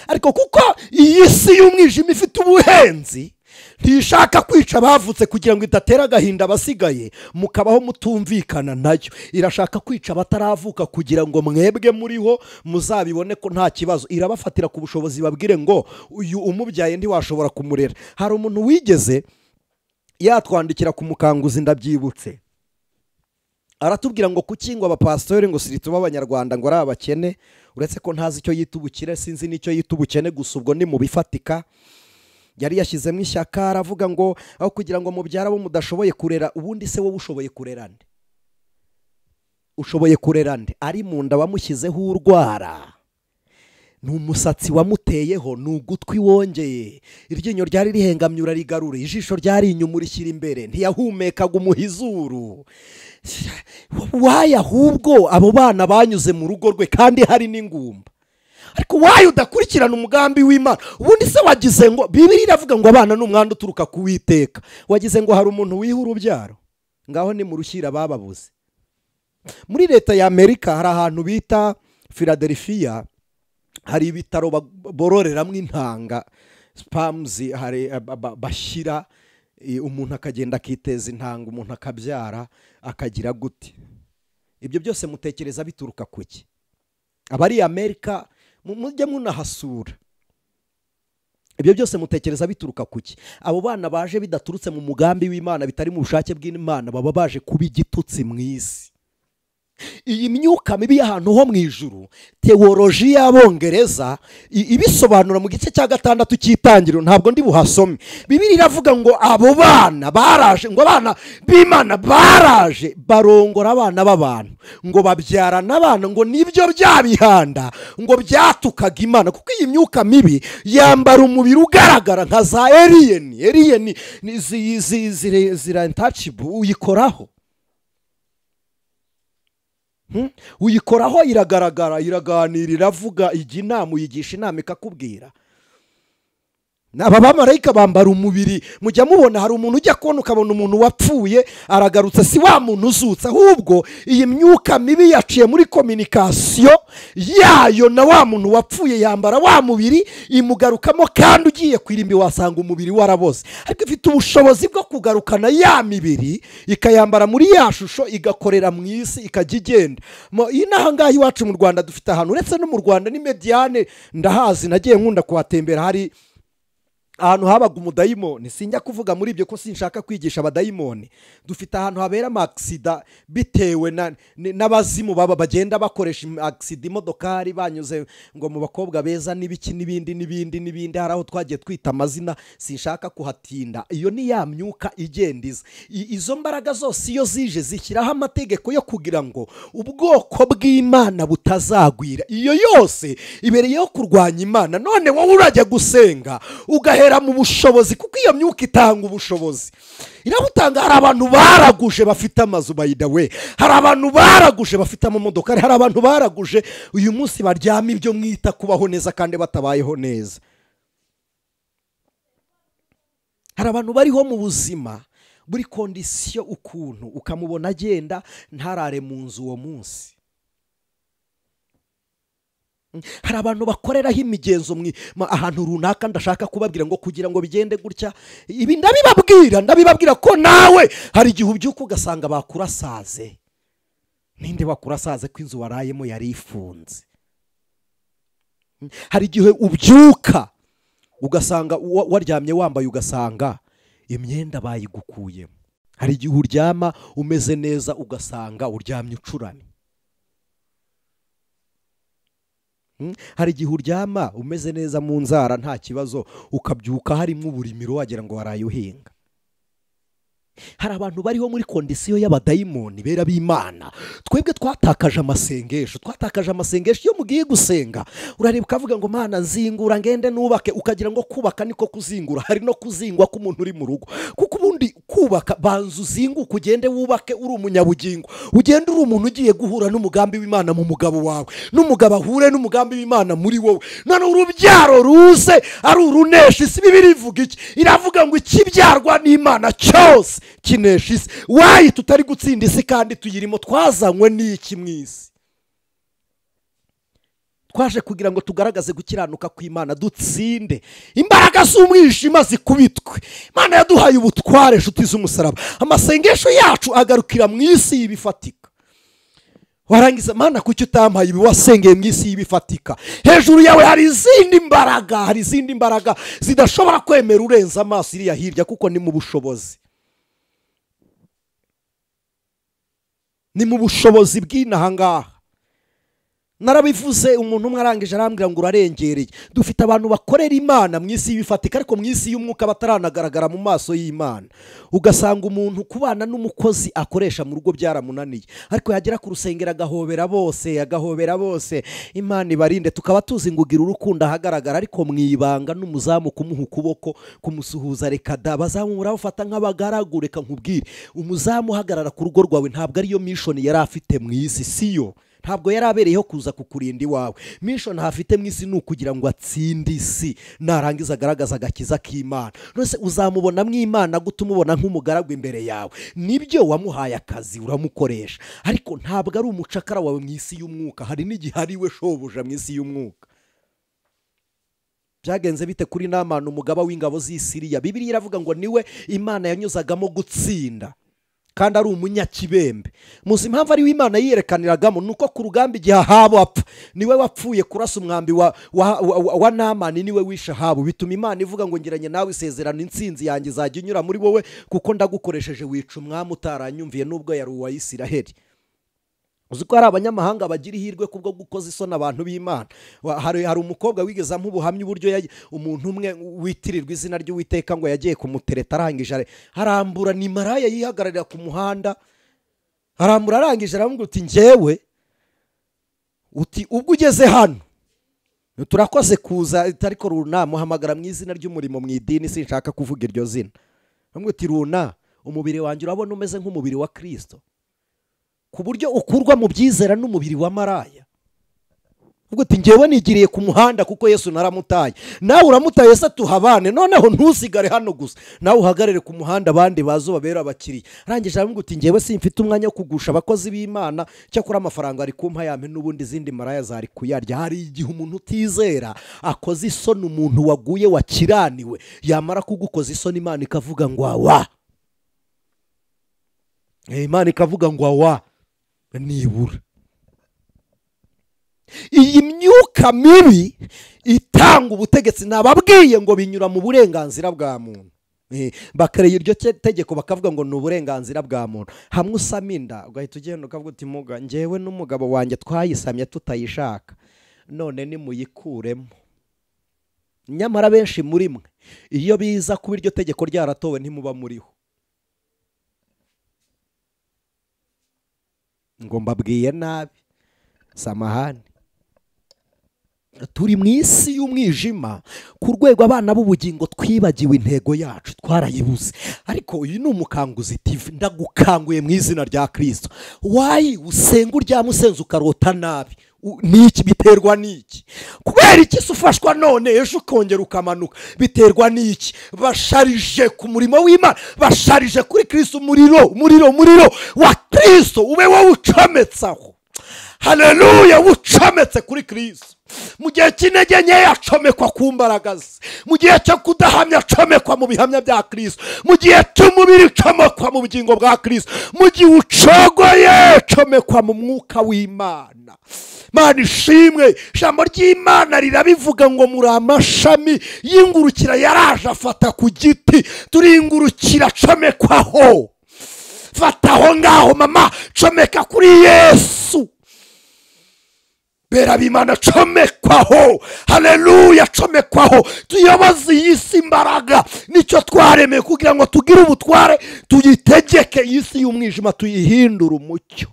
ariko kuko iyi si y'umwijima ifite ubuhenzi ntishaka kwica abavutse kugira ngo idatera agahinda abasigaye mukabaho mutumvikana nayo. Irashaka kwica abataravuka kugira ngo mwebwe muriho muzabibone ko nta kibazo. Irabafatira ku bushobozi, babwire ngo uyu umubyaye ntiwashobora kumurera. Hari umuntu wigeze yatwandikira ku mukanguzi, ndabyibutse, aratubwira ngo kuki ngo abapastori ngo sirituba abanyarwanda ngo ari abakene, uretse ko ntazi icyo yita ubukire, sinzi n'icyo yita ubukene, gusa ubwo ni mu bifatika. Yari yashyizemo ishyaka aravuga ngo aho kugira ngo mubyara abo mudashoboye kurera. Ubundi se wowe ushoboye kurera nde? Ushoboye kurera nde? Ari mu nda wamushyizeho urwara, ni umusatsi wamuteyeho, ni ugutwi wongeye, iryinyo ryari rihengamye urarigarura, ijisho ryari inyuma urishyira imbere, ntiyahumekaga umuhizuru. Waye ahubwo abo bana banyuze mu rugo rwe kandi hari n'ingumba. Ariko waye udakurikirana umugambi w'Imana? Ubundi se wagize ngo Bibiliya iravuga ngo abana n'umwanda uturuka ku Uwiteka, wagize ngo hari umuntu wiha urubyaro? Ngaho ni mu rushyira bababuze. Muri leta ya Amerika hari ahantu bita Philadelphia, hari ibitaro bororeramo intanga spams, hari bashyira umuntu akagenda akiteza intanga, umuntu akabyara akagira gute. Ibyo byose mutekereza bituruka kuki? Abari Amerika mujye munahasura. Ibyo byose mutekereza bituruka kuki? Abo bana baje bidaturutse mu mugambi w'Imana, bitari mu bushake bw'Imana, baba baje kuba igitutsi mu isi. Iyi myuka mibi y'ahantu ho mu ijuru, teoloji y'Abongereza ibisobanura mu gice cya 6 cy'Itangiriro, ntabwo ndi buhasome. Bibiliya iravuga ngo abo bana baraje, ngo abana b'Imana baraje barongora abana b'abantu, ngo babyarana abana, ngo nibyo byabihanda ngo byatukaga Imana. Kuko iyi myuka mibi yambara umubiri ugaragara nka za alien zira untouchable. Uyikoraho uyikoraho iragaragara, iraganira, iravuga, ijya inama, uyigisha inama ikakubwira. Aba bamarayika bambara umubiri, mujya mubona hari umuntu ujya kubona ukabona umuntu wapfuye aragarutse, si wa muntu uzutse, ahubwo iyi myuka mibi yaciye muri communication yayo na wa muntu wapfuye, yambara wa mubiri imugarukamo, kandi ugiye kwirimbi wasanga umubiri waraboze, ariko ifite ubushobozi bwo kugarukana ya mibiri ikayambara muri ya shusho, igakorera mu isi, ikajya igenda. Inaha ngaha iwacu mu Rwanda dufite ahantu, uretse no mu Rwanda ni Mediane ndahazi, nagiye nkunda kuhatembera, hari ahantu habaga umudayimoni. Sinjya kuvuga muri ibyo ko sinshaka kwigisha abadayimoni. Dufite ahantu habera amasida bitewe n'abazimu baba bagenda bakoresha aksida imodokari banyuze ngo mu bakobwa beza n'ibiki n'ibindi. Hari aho twagiye twita amazina, sinshaka kuhatinda. Iyo ni ya myuka igendiza. Izo mbaraga zose iyo zije zishyiraho amategeko yo kugira ngo ubwoko bw'Imana butazagwira. Iyo yose ibereyeho kurwanya Imana. None wowe urajya gusenga ugahera mu bushobozi, kuko iyo myuka itanga ubushobozi, irabutanga. Hari abantu baraguje bafite amazu, by the way, hari abantu baraguje bafite amamodoka, hari abantu baraguje uyu munsi baryama ibyo mwita kubaho neza kandi batabayeho neza. Hari abantu bariho mu buzima buri kondisiyo ukuntu, ukamubona agenda ntarare mu nzu uwo munsi. Hari abantu bakoreraho imigenzo ahantu runaka, ndashaka kubabwira ngo kugira ngo bigende gutya, ibi ndabibabwira ko nawe hari igihe ubyuka ugasanga bakurasaze. Ninde bakurasaze ko inzu warayemo yari ifunze? Hari igihe ubyuka ugasanga waryamye wambaye ugasanga imyenda bayigukuyemo. Hari igihe uryama umeze neza ugasanga uryamye ucurane. hari igihe uryama umeze neza mu nzara nta kibazo, ukabyuka harimo uburimiro wagira ngo waraye uhinga. hari abantu bariho muri kondisiyo y'abadayimoni bera b'Imana. Twebwe twatakaje amasengesho iyo mugiye gusenga urareba ukavuga ngo Mana nzingura ngende nubake, ukagira ngo kubaka niko kuzingura, hari no kuzingwa k'umuntu uri mu rugo. Kuko ubundi kubaka banza uzinguke ugende wubake uri umunyabugingo, ugende uri umuntu ugiye guhura n'umugambi w'Imana mu mugabo wawe, n'umugabo ahure n'umugambi w'Imana muri wowe, none urubyaro ruze ari urunesha isi. Bibiri ivuga iki? Iravuga ngo ikibyarwa n'Imana cyose kinesha isi. Wayi tutari gutsinda isi kandi tuyirimo? Twazanywe n'iki mu isi? Twaje kugira ngo tugaragaze gukiranuka kw'Imana, dutsinde imbaraga z'umwijima zikubitwe. Imana yaduhaye ubutware inshuti z'umusaraba. Amasengesho yacu agarukira mu isi y'ibifatika. Warangiza Mana kuki utampaye ibi wasengeye mu isi y'ibifatika? Hejuru yawe hari izindi mbaraga zidashobora kwemera urenza amaso iriya hirya, kuko ni mu bushobozi. Ni mu bushobozi bw'inaha ngaha. Narabivuze, umuntu umwe arangije arambwira ngo urarengereye. Dufite abantu bakorera Imana mu isi y'ibifatika, ariko mu isi y'umwuka bataranagaragara mu maso y'Imana. Ugasanga umuntu kubana n'umukozi akoresha mu rugo byaramunaniye, ariko yagera ku rusengero agahobera bose. Imana ibarinde. Tukaba tuzi ngo ugira urukundo ahagaragara, ariko mwibanga n'umuzamu kumuha ukuboko kumusuhuza reka da. Bazamu urabafata nk'abagaragu. Reka nkubwire, umuzamu uhagarara ku rugo rwawe ntabwo ariyo mission yari afite mu isi, siyo. Ntabwo yari abereyeho kuza kukurinda iwawe. Mission hafite mu isi ni ukugira ngo atsinde isi, narangiza agaragaza agakiza k'Imana. Nose uzamubona mu Imana gutumubona nk'umugaragu imbere yawe. Nibyo wamuhaye akazi uramukoresha, ariko ntabwo ari umucakara wawe mu isi y'umwuka. Hari n'igihe ariwe shobuja mu isi y'umwuka. Byagenze bite kuri Namani umugaba w'ingabo z'Isiriya? Bibiliya iravuga ngo niwe Imana yanyuzagamo gutsinda, kandi ari umunyakibembe. Muzi impamvu ari Imana yiyerekaniragamo? Nuko ku rugamba igihe Ahabu apfa, niwe wapfuye kurasa umwambi wa Namani, niwe wishe Ahabu. Bituma Imana ivuga ngo ngiranye nawe isezerano, intsinzi yanjye izajya inyura muri wowe, kuko ndagukoresheje wica umwami utaranyumviye nubwo yari uwa Isiraheli. Uzi ko hari abanyamahanga bagira ihirwe kubwo gukoza isoni abantu b'Imana. Hari umukobwa wigeze amubuhamya uburyo umuntu umwe witirirwa izina ry'Uwiteka ngo yagiye kumutereta, arangije arambura, ni maraya yihagararira ku muhanda, arambura arangije aramubwira uti njyewe ubwo ugeze hano turakoze kuza, ariko runa muhamagara mu izina ry'umurimo mu idini, sinshaka kuvuga iryo zina. Aramubwira uti runa, umubiri wanjye urabona umeze nk'umubiri wa Kristo, ku buryo ukurwa mu byizera n'umubiri wa maraya. Ubwo ati njyewe nigiriye ku muhanda kuko Yesu naramutaye. Nawe uramutaye se tuhabane, noneho ntusigare hano gusa, nawe uhagarare ku muhanda abandi bazo babera abakiriya. Arangije aramubwira uti njyewe simfite umwanya wo kugusha abakozi b'Imana, cyakora amafaranga ari kumpa yampe n'ubundi izindi maraya zari kuyarya. Hari igihe umuntu utizera akoze isoni umuntu waguye wakiraniwe, yamara kugukoza isoni Imana ikavuga ngo awa. Imana ikavuga ngo awa nibura. Iyi myuka mibi itanga ubutegetsi, nababwiye ngo binyura mu burenganzira bwa muntu. Bakareye iryo tegeko bakavuga ngo ni uburenganzira bwa muntu. Hamwe usama inda ugahita ugenda ukavuga uti muga njyewe n'umugabo wanjye twayisamye tutayishaka, none nimuyikuremo. Nyamara benshi muri mwe iyo biza kuba iryo tegeko ryaratowe ntimuba muriho. Ngo mbabwiye nabi, samahani. Turi mu isi y'umwijima ku rwego abana b'ubugingo twibagiwe intego yacu, twarayibuze. Ariko uyu ni umukanguzi TV, ndagukanguye mu izina rya Kristo. Wayi usenga uryama usenze ukarota nabi, niki biterwa niki? Kubera iki ufashwa none ejo ukongera ukamanuka? Biterwa niki? Basharije ku murimo w'Imana, basharije kuri Kristo. Umuriro wa Kristo ube wowe ucometsaho. Haleluya, ucometse kuri Kristo. Mu gihe cy'intege nkeya acomekwa ku mbaraga ze, mu gihe cyo kudahamya acomekwa mu bihamya bya Kristo, mu gihe cy'umubiri acomekwa mu bugingo bwa Kristo, mu gihe ucogoye acomekwa mu mwuka w'Imana. Mana ishimwe, ijambo ry'Imana rirabivuga ngo muri amashami y'ingurukira yaraje afata ku giti, turingurukira acomekwaho. Fataho ngaho mama, comeka kuri Yesu. bera b'Imana comekwaho, haleluya, comekwaho, tuyoboze iyi si imbaraga. Nicyo twaremeye kugira ngo tugire ubutware, tuyitegeke iyi si y'umwijima, tuyihindure umucyo.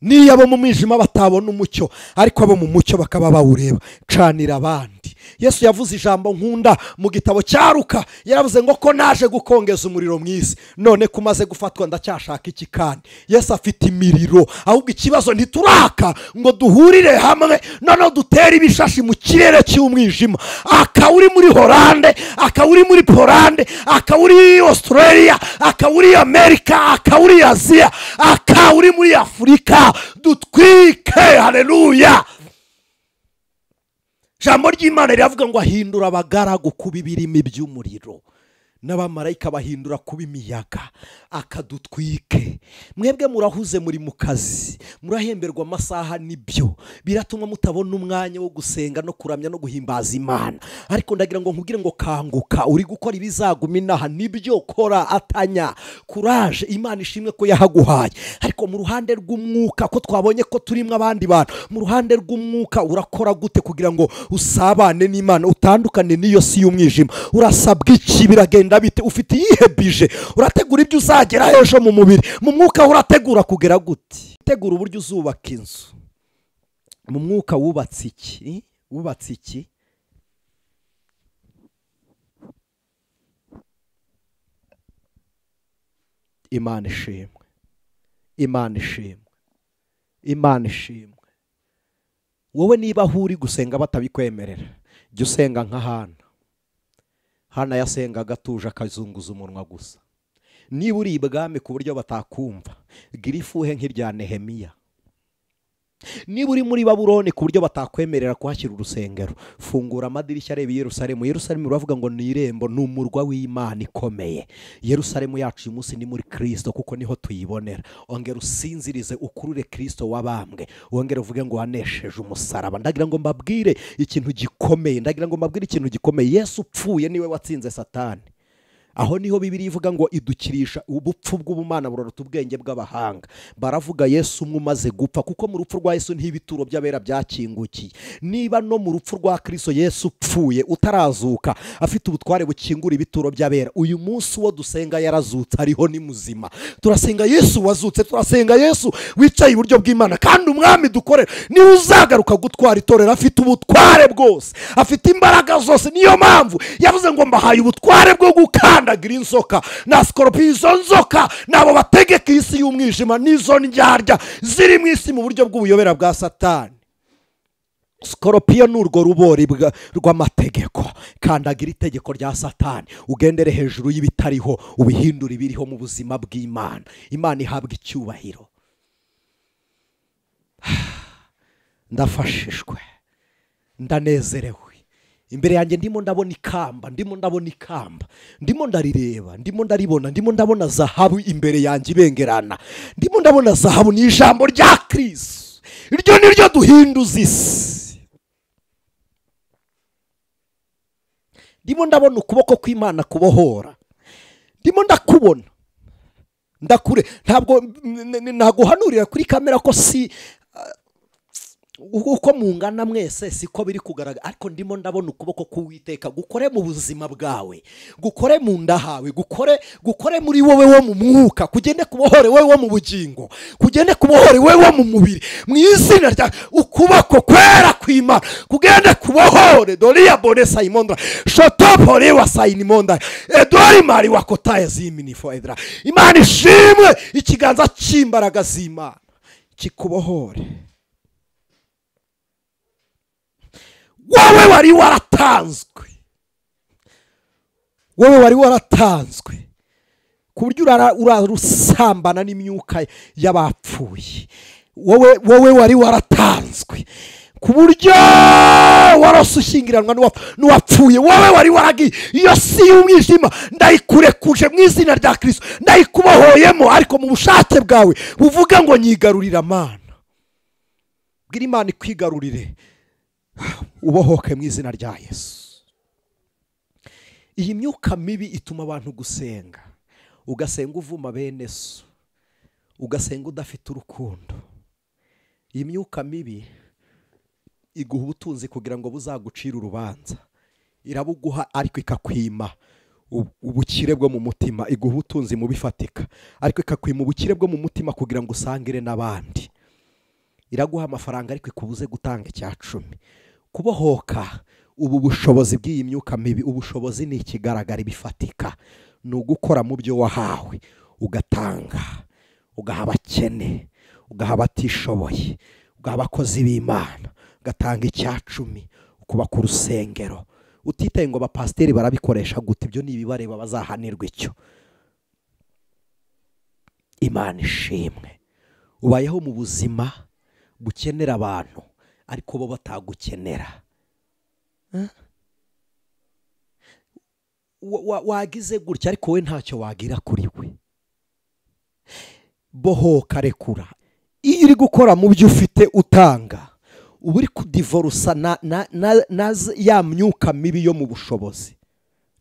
Niyo abo mu mwijima batabona umucyo, ariko abo mu mucyo bakaba bawureba, canira abandi. Yesu yavuze ijambo nkunda mu gitabo cya Ariko, yaravuze ngo ko naje gukongeza umuriro mw'isi, none kumaze gufatwa ndacyashaka iki kandi? Yesu afite imiriro, ahubwo ikibazo ntituraka ngo duhurire hamwe none dutere ibishashi mu kirere cy'umwijima. Aka uri muri Holande, aka uri muri Polande, aka uri Australia, aka uri Amerika, aka uri Aziya, aka uri muri Afurika, dutwike, haleluya. Jambo ry'Imana riravuga ngo ahindura abagaragu kuba ibirimi by'umuriro, n'abamarayika bahindura kuba imiyaga, akadutwike. Mwebwe murahuze muri mu kazi, murahemberwa amasaha, nibyo biratuma mutabona umwanya wo gusenga no kuramya no guhimbaza Imana. Ariko ndagira ngo nkubwire ngo kanguka, uri gukora ibizaguma inaha, nibyo kora, atanya, kuraje, Imana ishimwe ko yahaguhaye. Ariko mu ruhande rw'umwuka, ko twabonye ko turimo abandi bantu, mu ruhande rw'umwuka urakora gute kugira ngo usabane n'Imana, utandukane n'iyo si y'umwijima? Urasabwa iki? Biragenda bite? Ufite iyihe bije? Urategura ibyo uzagera ejo mu mubiri, mu mwuka urategura kugera gute? Tegura uburyo uzubaka inzu, mu mwuka wubatse iki? Wubatse iki? Imana ishimwe, Imana ishimwe, Imana ishimwe. Wowe niba uri gusenga batabikwemerera, jya usenga nka Hana yasengaga atuje akazunguza umunwa gusa. Niba uri ibwami ku buryo batakumva, gira ifuhe nk'irya Nehemiya. Niba uri muri Babuloni ku buryo batakwemerera kuhashyira urusengero, fungura amadirishya areba i Yerusalemu. Yerusalemu uravuga ngo ni irembo, ni umurwa w'Imana ikomeye. Yerusalemu yacu uyu munsi ni muri Kristo, kuko niho tuyibonera. Ongera usinzirize, ukurure Kristo wabambwe, wongere uvuge ngo wanesheje umusaraba. Ndagira ngo mbabwire ikintu gikomeye, Yesu upfuye niwe watsinze Satani. Aho niho Bibiliya ivuga ngo idukirisha ubupfu bw'ubumana buruta ubwenge bw'abahanga. Baravuga Yesu umwe umaze gupfa, kuko mu rupfu rwa Yesu ntibituro by'abera byakingukiye. Niba no mu rupfu rwa Kristo Yesu upfuye utarazuka, afite ubutware bukingura ibituro by'abera, uyu munsi wo dusenga yarazutse, ariho ni muzima. Turasenga Yesu wazutse, turasenga Yesu wicaye iburyo bw'Imana, kandi umwami dukorera niwe uzagaruka gutwara itorero. Afite ubutware bwose, afite imbaraga zose. Niyo mpamvu yavuze ngo mbahaye ubutware bwo gukanda ndagira inzoka na scorpion. Izo nzoka nabo bategeka isi y'umwijima, nizo ndyarya ziri mu isi mu buryo bw'ubuyobera bwa Satani. Scorpion ni urwo rubori rw'amategeko. Kandagira itegeko rya Satani, ugendere hejuru y'ibitariho, ubihindura ibiriho mu buzima bw'Imana. Imana ihabwa icyubahiro. Ndafashishwe, ndanezerewe. Imbere yanjye ndimo ndabona ikamba, ndimo ndarireba, ndimo ndaribona, ndimo ndabona zahabu imbere yanjye ibengerana. Ndimo ndabona zahabu, ni ijambo rya Kristo. Iryo ni ryo duhinduza isi. Ndimo ndabona ukuboko kw'Imana kubohora. Ndimo ndakubona, ndakure. Ntabwo naguhanurira kuri kamera ko si uko mungana mwese siko biri kugaragara, ariko ndimo ndabona ukuboko k'Uwiteka gukore mu buzima bwawe, gukore mu nda hawe, gukore muri wowe wo mu mwuka, kugende kubohore wowe wo mu bugingo, kugende kubohore wowe wo mu mubiri, mu izina rya ukuboko kwera kw'Imana kugende kubohore. Doria bonesa imondra shotopore wa sayinimonda edori mari wakotaye zimini foedra. Imana ishimwe, ikiganza cy'imbaraga z'Imana kikubohore. Wowe wari waratanzwe, ku buryo urarusambana n'imyuka y'abapfuye. Wowe wari waratanzwe ku buryo warashyingiranwa n'uwapfuye. Wowe wari waragiye iyo si y'umwijima, ndayikurekuje mu izina rya Kristo, ndayikubohoyemo, ariko mu bushake bwawe buvuga ngo nyigarurira Mana. Bwira Imana ikwigarurire, ubohoke mu izina rya Yesu. Iyi myuka mibi ituma abantu gusenga, ugasenga uvuma bene so, ugasenga udafite urukundo. iyi myuka mibi iguha ubutunzi kugira ngo buzagucire urubanza, irabuguha ariko ikakwima ubukire bwo mu mutima, iguha ubutunzi mu bifatika ariko ikakwima ubukire bwo mu mutima kugira ngo usangire n'abandi. Iraguha amafaranga ariko ikubuze gutanga icyacumi. Kubohoka ubu bushobozi bw'iyi myuka mibi, ubushobozi ni ikigaragara ibifatika, ni ugukora mu byo wahawe ugatanga, ugaha abakene, ugaha abatishoboye, ugaha abakozi b'Imana, ugatanga icyacumi, ukubaka urusengero. Utitaye ngo abapasiteri barabikoresha gute, ibyo ni ibibareba, bazahanirwa icyo. Imana ishimwe. Ubayeho mu buzima bukenera abantu ariko bo batagukenera. Wagize gutya ariko we ntacyo wagira kuri we. Bohoka, rekura. Iyo uri gukora mu byo ufite utanga, uba uri kudivorusa na ya myuka mibi yo mu bushobozi,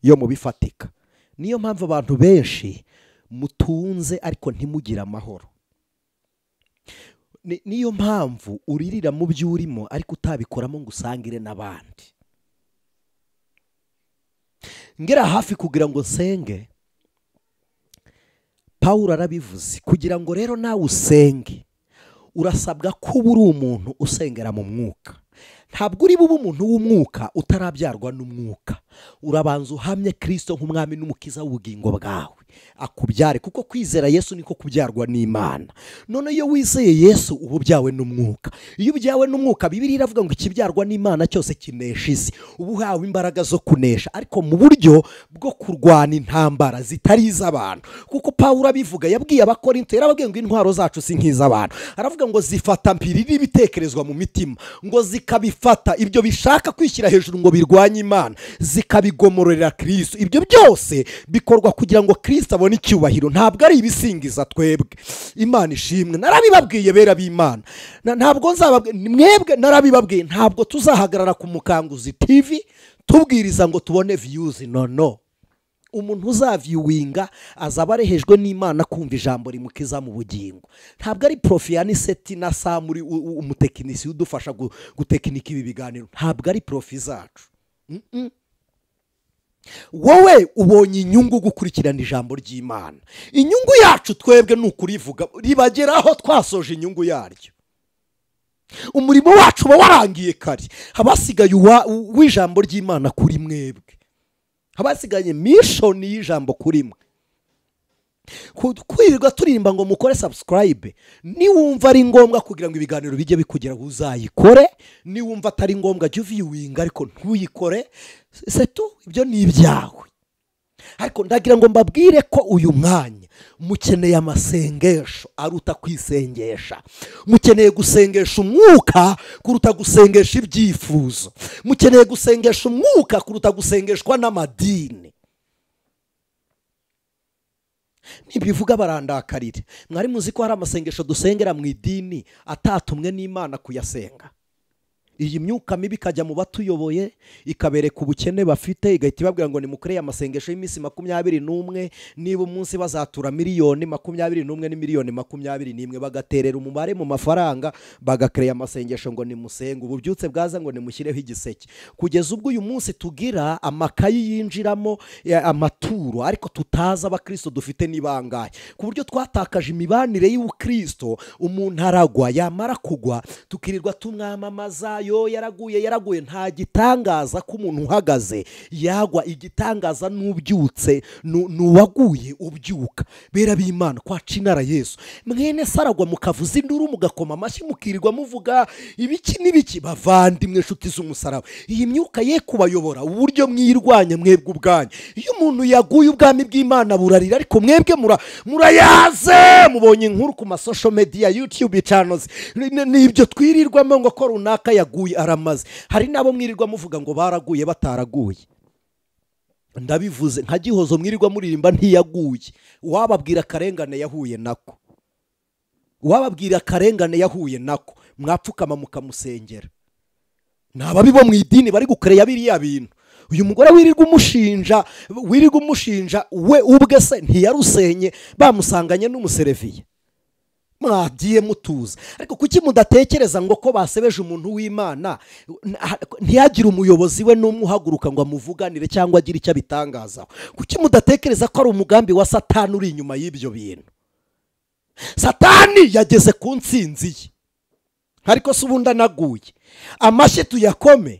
yo mu bifatika. Niyo mpamvu abantu benshi mutunze ariko ntimugire amahoro. Niyo mpamvu uririra mu byo urimo ariko utabikoramo ngo usangire n'abandi. Ngera hafi kugira ngo nsenge, Pawulo arabivuze, kugira ngo rero nawe usenge urasabwa kuba uri umuntu usengera mu mwuka. Ntabwo uri bube umuntu w'umwuka utarabyarwa n'umwuka. Urabanza uhamye Kristo nk'umwami n'umukiza w'ubugingo bwawe, akubyare, kuko kwizera Yesu niko kubyarwa n'Imana. None iyo wizeye Yesu uba ubyawe n'umwuka. Iyo ubyawe n'umwuka, Bibiliya iravuga ngo ikibyarwa n'Imana cyose kinesha isi. Uba uhawe imbaraga zo kunesha, ariko mu buryo bwo kurwana intambara zitari iz'abantu. Kuko Pawulo abivuga, yabwiye Abakorinto, yarababwiye ngo intwaro zacu si nk'iz'abantu. Aravuga ngo zifata mpiri n'ibitekerezwa mu mitima, ngo zikabifata ibyo bishaka kwishyira hejuru ngo birwanye Imana, zikabigomororera Kristo. Ibyo byose bikorwa kugira ngo Kristo abone icyubahiro, ntabwo ari ibisingiza twebwe. Imana ishimwe. Narabibabwiye bera b'Imana, ntabwo nzababwiye mwebwe, narabibabwiye ntabwo tuzahagarara ku Mukanguzi TV tubwiriza ngo tubone views. No. Umuntu uzaviewinga azaba arehejwe n'Imana kumva ijambo rimukiza mu bugingo. Ntabwo ari profi ya ANICET na Samuri umutekinisi udufasha gutekinika ibi biganiro, ntabwo ari profi zacu. Wowe ubonye inyungu gukurikirana ijambo ry'Imana. Inyungu yacu twebwe ni ukurivuga, ribageraho twasoje inyungu yaryo. Umurimo wacu uba warangiye kare, habasigaye w'ijambo ry'Imana kuri mwebwe, habasigaye mission y'ijambo kuri mwe. Kwirirwa turimba ngo mukore subscribe, niwumva ari ngombwa kugira ngo ibiganiro bijye bikugera uzayikore, niwumva atari ngombwa jya viewing ariko ntuyikore. Setu ibyo ni ibyawe. Ariko ndagira ngo mbabwire ko uyu mwanya mukeneye amasengesho aruta kwisengesha. Mukeneye gusengesha umwuka kuruta gusengesha ibyifuzo. Mukeneye gusengesha umwuka kuruta gusengeshwa n'amadini. Nibivuga barandakarire. Mwari muzi ko hari amasengesho dusengera mu idini atatumwe n'Imana kuyasenga. Iyi myuka mibi kajya mu batuyoboye ikabereka ubukene bafite, igahita ibabwira ngo nimukoreye amasengesho y'iminsi 21, niba umunsi bazatura miliyoni 21 n'imiliyoni 21, bagaterera umubare mu mafaranga, bagakreye amasengesho ngo nimusenga, ububyutse bwaza ngo nimushyireho igiseke. Kugeza ubwo uyu munsi tugira amakayi yinjiramo amaturo, ariko tutaza abakristo dufite nibangaye, ku buryo twatakaje imibanire y'ubukristo. Umuntu aragwa, yamara kugwa tukirirwa tumwamamaza, yo yaraguye. Nta gitangaza ko umuntu uhagaze yagwa, igitangaza n'ubyutse, n'uwaguye ubyuka. Bera b'Imana, kwaca inara Yesu, mwene saragwa mukavuza induru mugakoma amashyi mukirirwa muvuga ibiki n'ibiki. Bavandimwe nshuti z'umusaraba, iyi myuka ye kubayobora uburyo mwirwanya mwebwe ubwanyu. Iyo umuntu yaguye ubwami bw'Imana burarira, ariko mwebwe murayaze. Mubonye inkuru ku social media, YouTube channels, nibyo twirirwamo ngo ko runaka yaguye aramaze. Hari nabo mwirirwa muvuga ngo baraguye bataraguye. Ndabivuze nka Gihozo mwirirwa muririmba ntiyaguye. Wababwira akarengane yahuye nako, wababwira akarengane yahuye nako, mwapfukama mukamusengera. Nababibo mu idini bari gukereya biriya bintu. Uyu mugore wirirwa umushinja we ubwe se ntiyarusenye bamusanganye n'umusereviye. mwagiye mutuza. Ariko kuki mudatekereza ngo ko basebeje umuntu w'Imana ntiyagire umuyobozi we n'umwe uhaguruka ngo amuvuganire cyangwa agire icyo abitangazaho? Kuki mudatekereza ko ari umugambi wa Satani uri inyuma y'ibyo bintu? Satani yageze ku ntsinzi ye, ariko se ubundi anaguye amashyi tuyakome.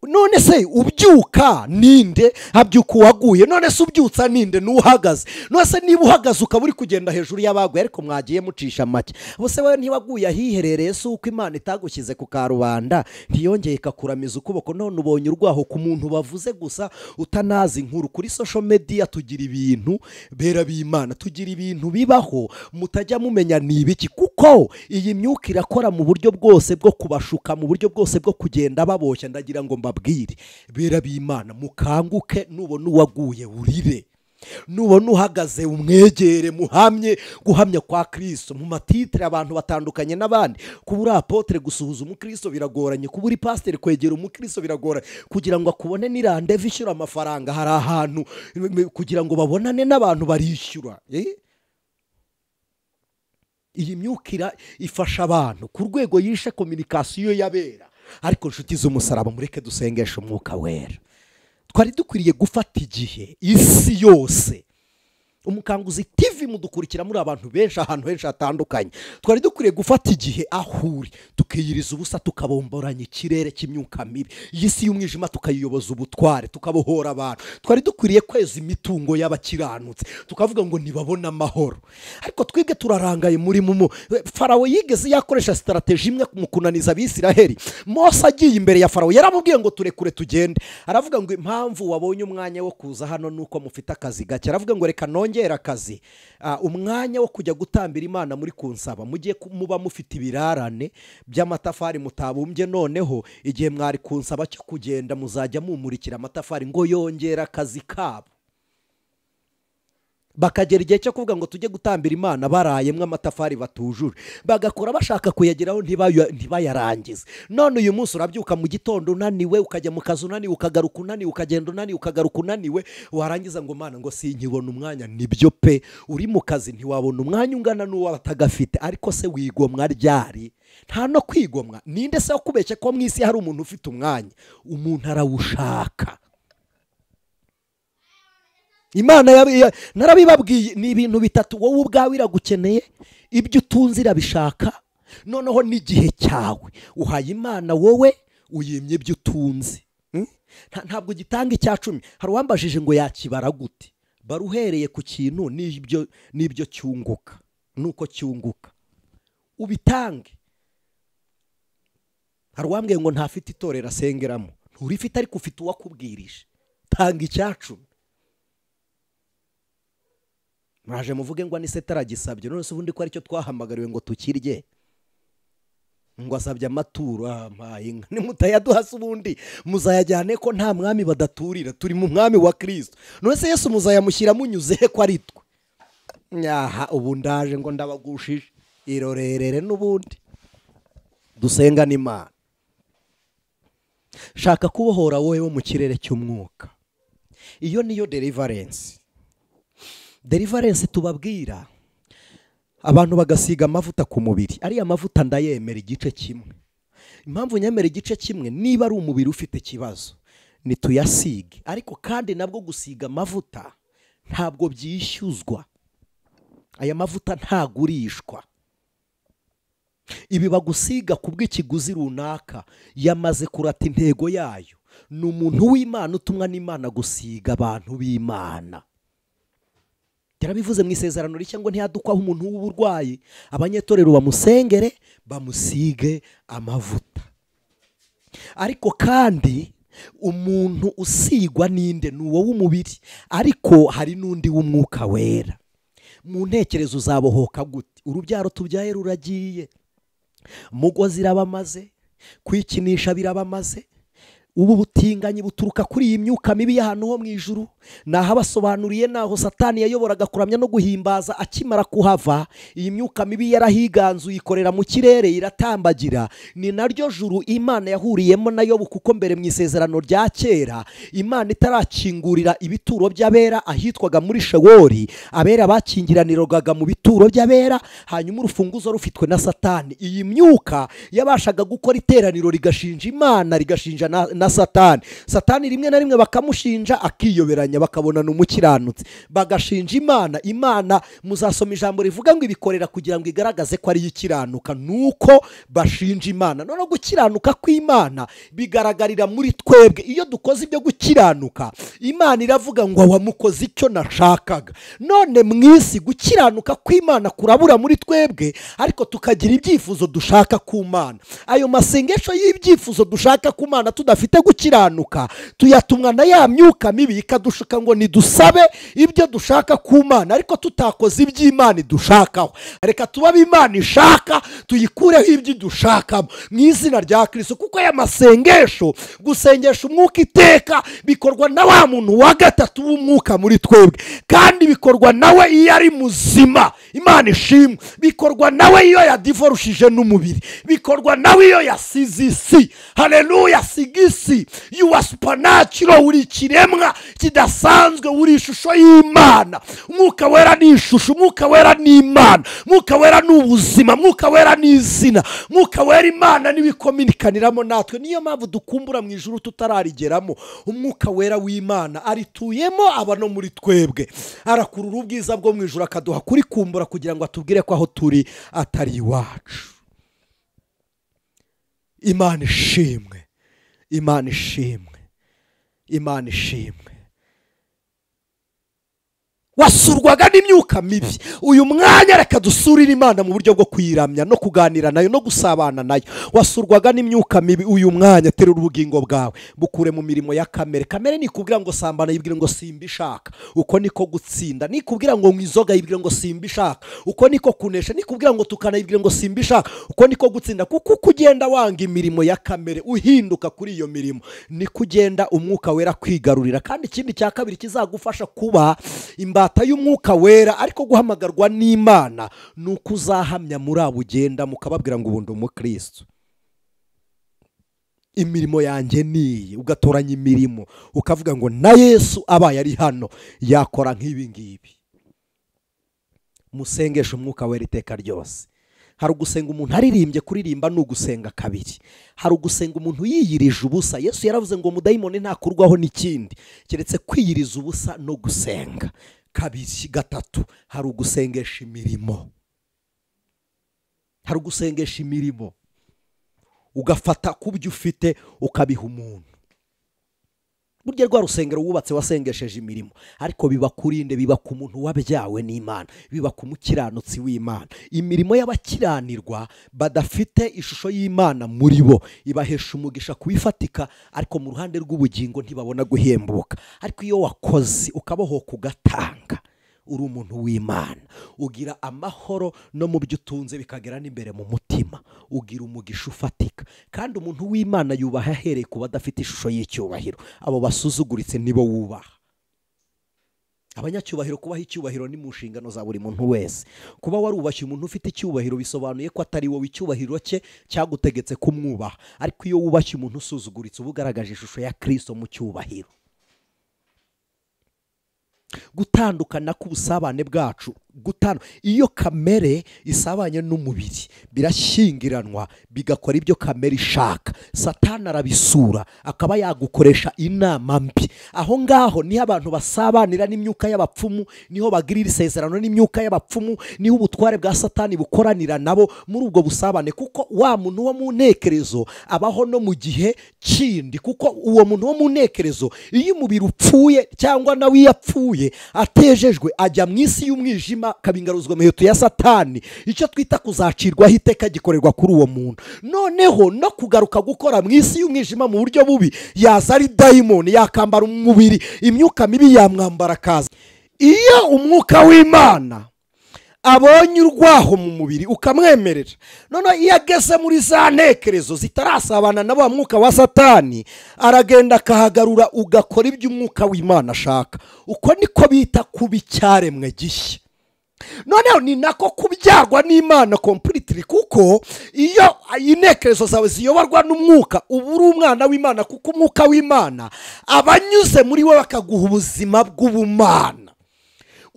None se ubyuka ninde? Habyuka uwaguye. None se ubyutsa ninde? N'uhagaze. None se niba uhagaze ukaba uri kugenda hejuru y'abaguye ariko mwagiye mucisha make, bose wewe ntiwaguye ahiherereye se uko Imana itagushyize ku karubanda ntiyongeye ikakuramiza ukuboko none ubonye urwaho ku muntu bavuze gusa utanazi inkuru. Kuri social media tugira ibintu bera b'Imana, tugira ibintu bibaho mutajya mumenya ni ibiki, kuko iyi myuka irakora mu buryo bwose bwo kubashuka, mu buryo bwose bwo kugenda baboshya. Ndagira ngo mbabwire bera b'Imana, mukanguke. Nubona uwaguye urire, nubona uhagaze umwegere, muhamye. Guhamya kwa Kristo mu matitre abantu batandukanye n'abandi. Kuba uri apotre gusuhuza umukristo biragoranye, kuba uri pasteur kwegera umukristo biragoranye. Kugira ngo akubone ni rendez-vous ishyura amafaranga, hari ahantu kugira ngo babonane n'abantu barishyura. Iyi myukira ifasha abantu ku rwego yishe communication yabera. Ariko nshuti z'umusaraba, mureke dusengesha umwuka wera. Twari dukwiriye gufata igihe isi yose, Umukanguzi TV mudukurikira muri abantu benshi ahantu henshi hatandukanye, twari dukwiriye gufata igihe ahuri tukiyiriza ubusa, tukabomboranya ikirere cy'imyuka mibi, isi y'umwijima tukayiyoboza ubutware, tukabohora abantu. Twari dukwiriye kweza imitungo y'abakiranutse, tukavuga ngo nibabona amahoro. Ariko twebwe turarangaye muri mumu. Farawo yigeze yakoresha strategy imwe mu kunaniza Abisiraheli. Mose agiye imbere ya Farawo yaramubwiye ngo turekure tugende. Aravuga ngo impamvu wabonye umwanya wo kuza hano nuko mufite akazi gake. Aravuga ngo reka nongera akazi, umwanya wo kujya gutambira Imana muri kunsaba mugiye muba mufite ibirarane by'amatafari mutabumbye, noneho igihe mwari kunsaba cyo kugenda muzajya mumurikira amatafari. Ngo yongera akazi kabo, bakagera igihe cyo kuvuga ngo tujye gutambira Imana barayemwe amatafari batujuje, bagakora bashaka kuyageraho ntibayarangize. None uyu munsi urabyuka mu gitondo unaniwe, ukajya mu kazi unaniwe, ukagaruka unaniwe, ukagenda unaniwe, ukagaruka unaniwe, warangiza ngo Mana ngo sinkibona umwanya. Nibyo pe, uri mu kazi ntiwabona umwanya ungana n'uwo batagafite. Ariko se wigomwa ryari? Nta no kwigomwa. Ninde se wakubeshye ko mu isi hari umuntu ufite umwanya? Umuntu arawushaka. Imana narabibabwiye, ni ibintu bitatu. Wowe ubwawe iragukeneye, ibyo utunze irabishaka, noneho n'igihe cyawe uhaye Imana, wowe uyimye ibyo utunze. Ntabwo gitanga icya cumi. Hari uwambajije ngo yakibara gute? Baruhereye ku kintu n'ibyo cyunguka, nuko cyunguka ubitange. Hari uwambwiye ngo ntafite itorero asengeramo. Nturifite ariko ufite uwakubwirije. Tanga icya cumi. Mwaje muvuge ngo ANICET aragisabye, none se ubundi ko aricyo twahamagariwe ngo tukirye, ngo asabye amaturo. Inka nimutayaduha se ubundi muzayajyane ko nta mwami badaturira? Turi mu mwami wa Kristo. None se Yesu muzayamushyira munyuze he ko ari twe? Nyaha ubu ndaje ngo ndabagushije irorerere. N'ubundi dusenga n'Imana. Shaka kubohora wowe wo mu kirere cy'umwuka. Iyo niyo deliverance. Deliverance tubabwira abantu bagasiga amavuta ku mubiri. Ari amavuta ndayemera igice kimwe. Impamvu nyemera igice kimwe, niba ari umubiri ufite kibazo nituyasige. Ariko kandi nabwo gusiga amavuta ntabwo byishyuzwa. Aya mavuta ntagurishwa. Ibi bagusiga kubw'ikiguzi runaka yamaze kurata intego yayo. Ni umuntu w'Imana utumwa n'Imana gusiga abantu b'Imana. Terabivuze mu isezerano rishya ngo ntiyadukwaho umuntu w'uburwayi, abanyetorero bamusengere bamusige amavuta. Ariko kandi umuntu usigwa ninde? Ni uwo w'umubiri, ariko hari n'undi w'umwuka wera. Mu ntekerezo uzabohoka gute? Urubyaro tubyaye ruragiye, mugo zirabamaze, kwikinisha birabamaze, ubu butinganyi buturuka kuri iyi myuka mibi y'ahantu ho mu ijuru. Nahabasobanuriye naho Satani yayoboraga kuramya no guhimbaza akimara kuhava. Iyi myuka mibi yarahiganzuye ikorera mu kirere iratambagira. Ni naryo juru Imana yahuriyemo nayo kuko mbere mu isezerano rya kera Imana itarakingurira ibituro by'abera ahitwaga muri Shewori, abera bakingiranirwaga mu bituro by'abera, hanyuma urufunguzo rufitwe na Satani. Iyi myuka yabashaga gukora iteraniro rigashinja Imana rigashinja na Satani. Satani rimwe na rimwe bakamushinja akiyoberanya bakabona n'umukiranutsi, bagashinja Imana. Imana muzasoma ijambo rivuga ngo ibikorera kugira ngo igaragaze ko ari ikiranuka, nuko bashinja Imana. None gukiranuka kw'Imana bigaragarira muri twebwe. Iyo dukoze ibyo gukiranuka, Imana iravuga ngo wamukoze icyo nashakaga. None mwisi gukiranuka kw'Imana kurabura muri twebwe, ariko tukagira ibyifuzo dushaka ku Mana. Ayo masengesho y'ibyifuzo dushaka ku Mana tudafite gukiranuka, tuyatumwa na ya myuka mibi ikadushuka ngo nidusabe ibyo dushaka ku Mana, ariko tutakoze iby'Imana dushakaho. Reka tuba Imana ishaka tuyikureho ibyo dushakamo mu izina rya Kristo. Kuko aya masengesho, gusengesha umwuka iteka, bikorwa na wa muntu wa gatatu w'umwuka muri twebwe, kandi bikorwa nawe iyo ari muzima. Imana ishimwe. Bikorwa nawe iyo yadivorushije n'umubiri, bikorwa nawe iyo yasize isi. Haleluya. Sigisi you are supernatural, uri kiremwa kidasanzwe, uri ishusho y'Imana. Umwuka wera ni ishusho, umwuka wera ni Imana, umwuka wera ni ubuzima, umwuka wera ni izina, umwuka wera Imana nibikominkaniramo natwe. Niyo mpamvu dukumbura mu ijuru tutararigeramo. Umwuka wera w'Imana arituyemo, aba no muri twebwe, arakurura ubwiza bwo mu ijuru akaduha kurikumbura kugira ngo atubwire ko aho turi atari iwacu. Imana ishimwe, Imana ishimwe, Imana ishimwe. Wasurwaga n'imyuka mibi, uyu mwanya reka dusurire Imana mu buryo bwo kuyiramya no kuganira nayo no gusabana nayo. Wasurwaga n'imyuka mibi, uyu mwanya terura ubugingo bwawe bukure mu mirimo ya kamere. Kamere nikubwira ngo sambana yibwira ngo simbishaka, uko niko gutsinda. Nikubwira ngo mwizoga yibwira ngo simbishaka, uko niko kunesha. Nikubwira ngo tukana yibwira ngo simbishaka, uko niko gutsinda. Kuko kugenda wanga imirimo ya kamere uhinduka kuri iyo mirimo, ni kugenda umwuka wera kwigarurira. Kandi ikindi cya kabiri kizagufasha kuba imbata y'umwuka wera ariko guhamagarwa n'Imana, nuko uzahamya muri abo ugenda mukababwira ngo ubundi umukristo. Imirimo yanjye niyi, ugatoranya imirimo ukavuga ngo na Yesu abaye ari hano yakora nk'ibi ngibi. Musengesha umwuka wera iteka ryose. Hari ugusenga umuntu aririmbye, kuririmba ni ugusenga kabiri. Hari ugusenga umuntu yiyirije ubusa. Yesu yaravuze ngo mudayimoni ntakurwaho n'ikindi keretse kwiyiriza ubusa no gusenga. Kabiri. Gatatu, hari ugusengesha imirimo. Hari ugusengesha imirimo, ugafata ku byo ufite ukabiha umuntu. Burya rwa rusengero wubatse wasengesheje imirimo, ariko biba kurinde, biba ku muntu wabyawe n'Imana, biba ku mukiranutsi w'Imana. Imirimo y'abakiranirwa badafite ishusho y'Imana muri bo ibahesha umugisha kubifatika, ariko mu ruhande rw'ubugingo ntibabona guhembuka. Ariko iyo wakoze ukabohoka ugatanga, uri umuntu w'Imana, ugira amahoro no mu byo utunze bikagera n'imbere mu mutima, ugira umugisha ufatika. Kandi umuntu w'Imana yubaha ahereye ku badafite ishusho y'icyubahiro. Abo basuzuguritse nibo wubaha. Abanyacyubahiro, kubaha icyubahiro ni mu nshingano za buri muntu wese. Kuba warubashye umuntu ufite icyubahiro bisobanuye ko atari wowe icyubahiro cye cyagutegetse kumwubaha. Ariko iyo wubashye umuntu usuzuguritse uba ugaragaje ishusho ya Kristo mu cyubahiro. Gutandukana k'ubusabane bwacu, iyo kamere isabanye n'umubiri birashyingiranwa bigakora ibyo kamere ishaka. Satani arabisura akaba yagukoresha inama mbi. Aho ngaho niho abantu basabanira n'imyuka y'abapfumu, niho bagirira isezerano n'imyuka y'abapfumu, niho ubutware bwa Satani bukoranira nabo muri ubwo busabane. Kuko wa muntu wo mu ntekerezo abaho no mu gihe kindi. Kuko uwo muntu wo mu ntekerezo iyo umubiri upfuye cyangwa nawe yapfuye atejejwe, ajya mu isi y'umwijima kabingaruzwa miheto ya Satani. Icyo twita kuzacirwaho iteka gikorerwa kuri uwo muntu. Noneho no kugaruka gukora mu isi y'umwijima mu buryo bubi, yaza ari dayimoni, yakambara umubiri, imyuka mibi yamwambara akaza. Iyo umwuka w'Imana abonye urwaho mu mubiri ukamwemerera, noneho iyo ageze muri za ntekerezo zitarasabana na wa mwuka wa Satani, aragenda akahagarura ugakora ibyo umwuka w'Imana ashaka. Uko niko bita kuba icyaremwe gishya. Noneho ni nako kubyarwa n'Imana completely, kuko iyo intekerezo zawe ziyoborwa n'umwuka uba uri umwana w'Imana, kuko umwuka w'Imana abanyuze muri we bakaguha ubuzima bw'ubumana.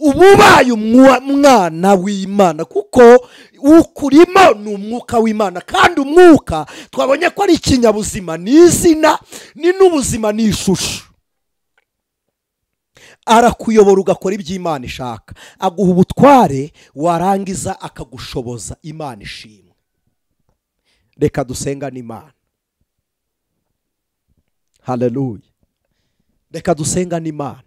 Ububaye umwana w'Imana, kuko ukurimo ni umwuka w'Imana, kandi umwuka twabonye ko ari ikinyabuzima, ni izina, ni n'ubuzima, ni ishusho. Arakuyobora ugakora ibyo Imana ishaka, aguha ubutware, warangiza akagushoboza. Imana ishimwe. Reka dusenga n'Imana. Haleluya. Reka dusenga n'Imana.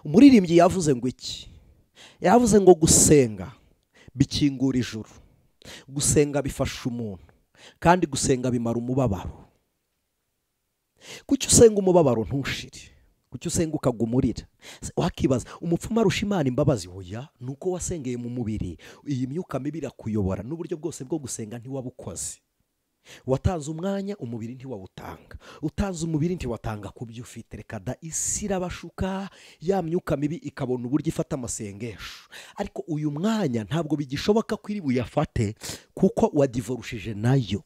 Umuririmbyi yavuze ngo iki? Yavuze ngo gusenga bikingura ijuru, gusenga bifasha umuntu, kandi gusenga bimara umubabaro. Kuki usenga umubabaro ntushire? Kuki usenga ukagumurira? Wakibaza, umupfumu arusha Imana imbabazi? Oya, nuko wasengeye mu mubiri. Iyi myuka mibi irakuyobora, n'uburyo bwose bwo gusenga ntiwabukoze. Watanze umwanya, umubiri ntiwawutanga. Utanze umubiri ntiwatanga ku byo ufite. Reka da, isi irabashuka, ya myuka mibi ikabona uburyo ifata amasengesho. Ariko uyu mwanya ntabwo bigishoboka ko iri buyafate, kuko wadivorushije nayo.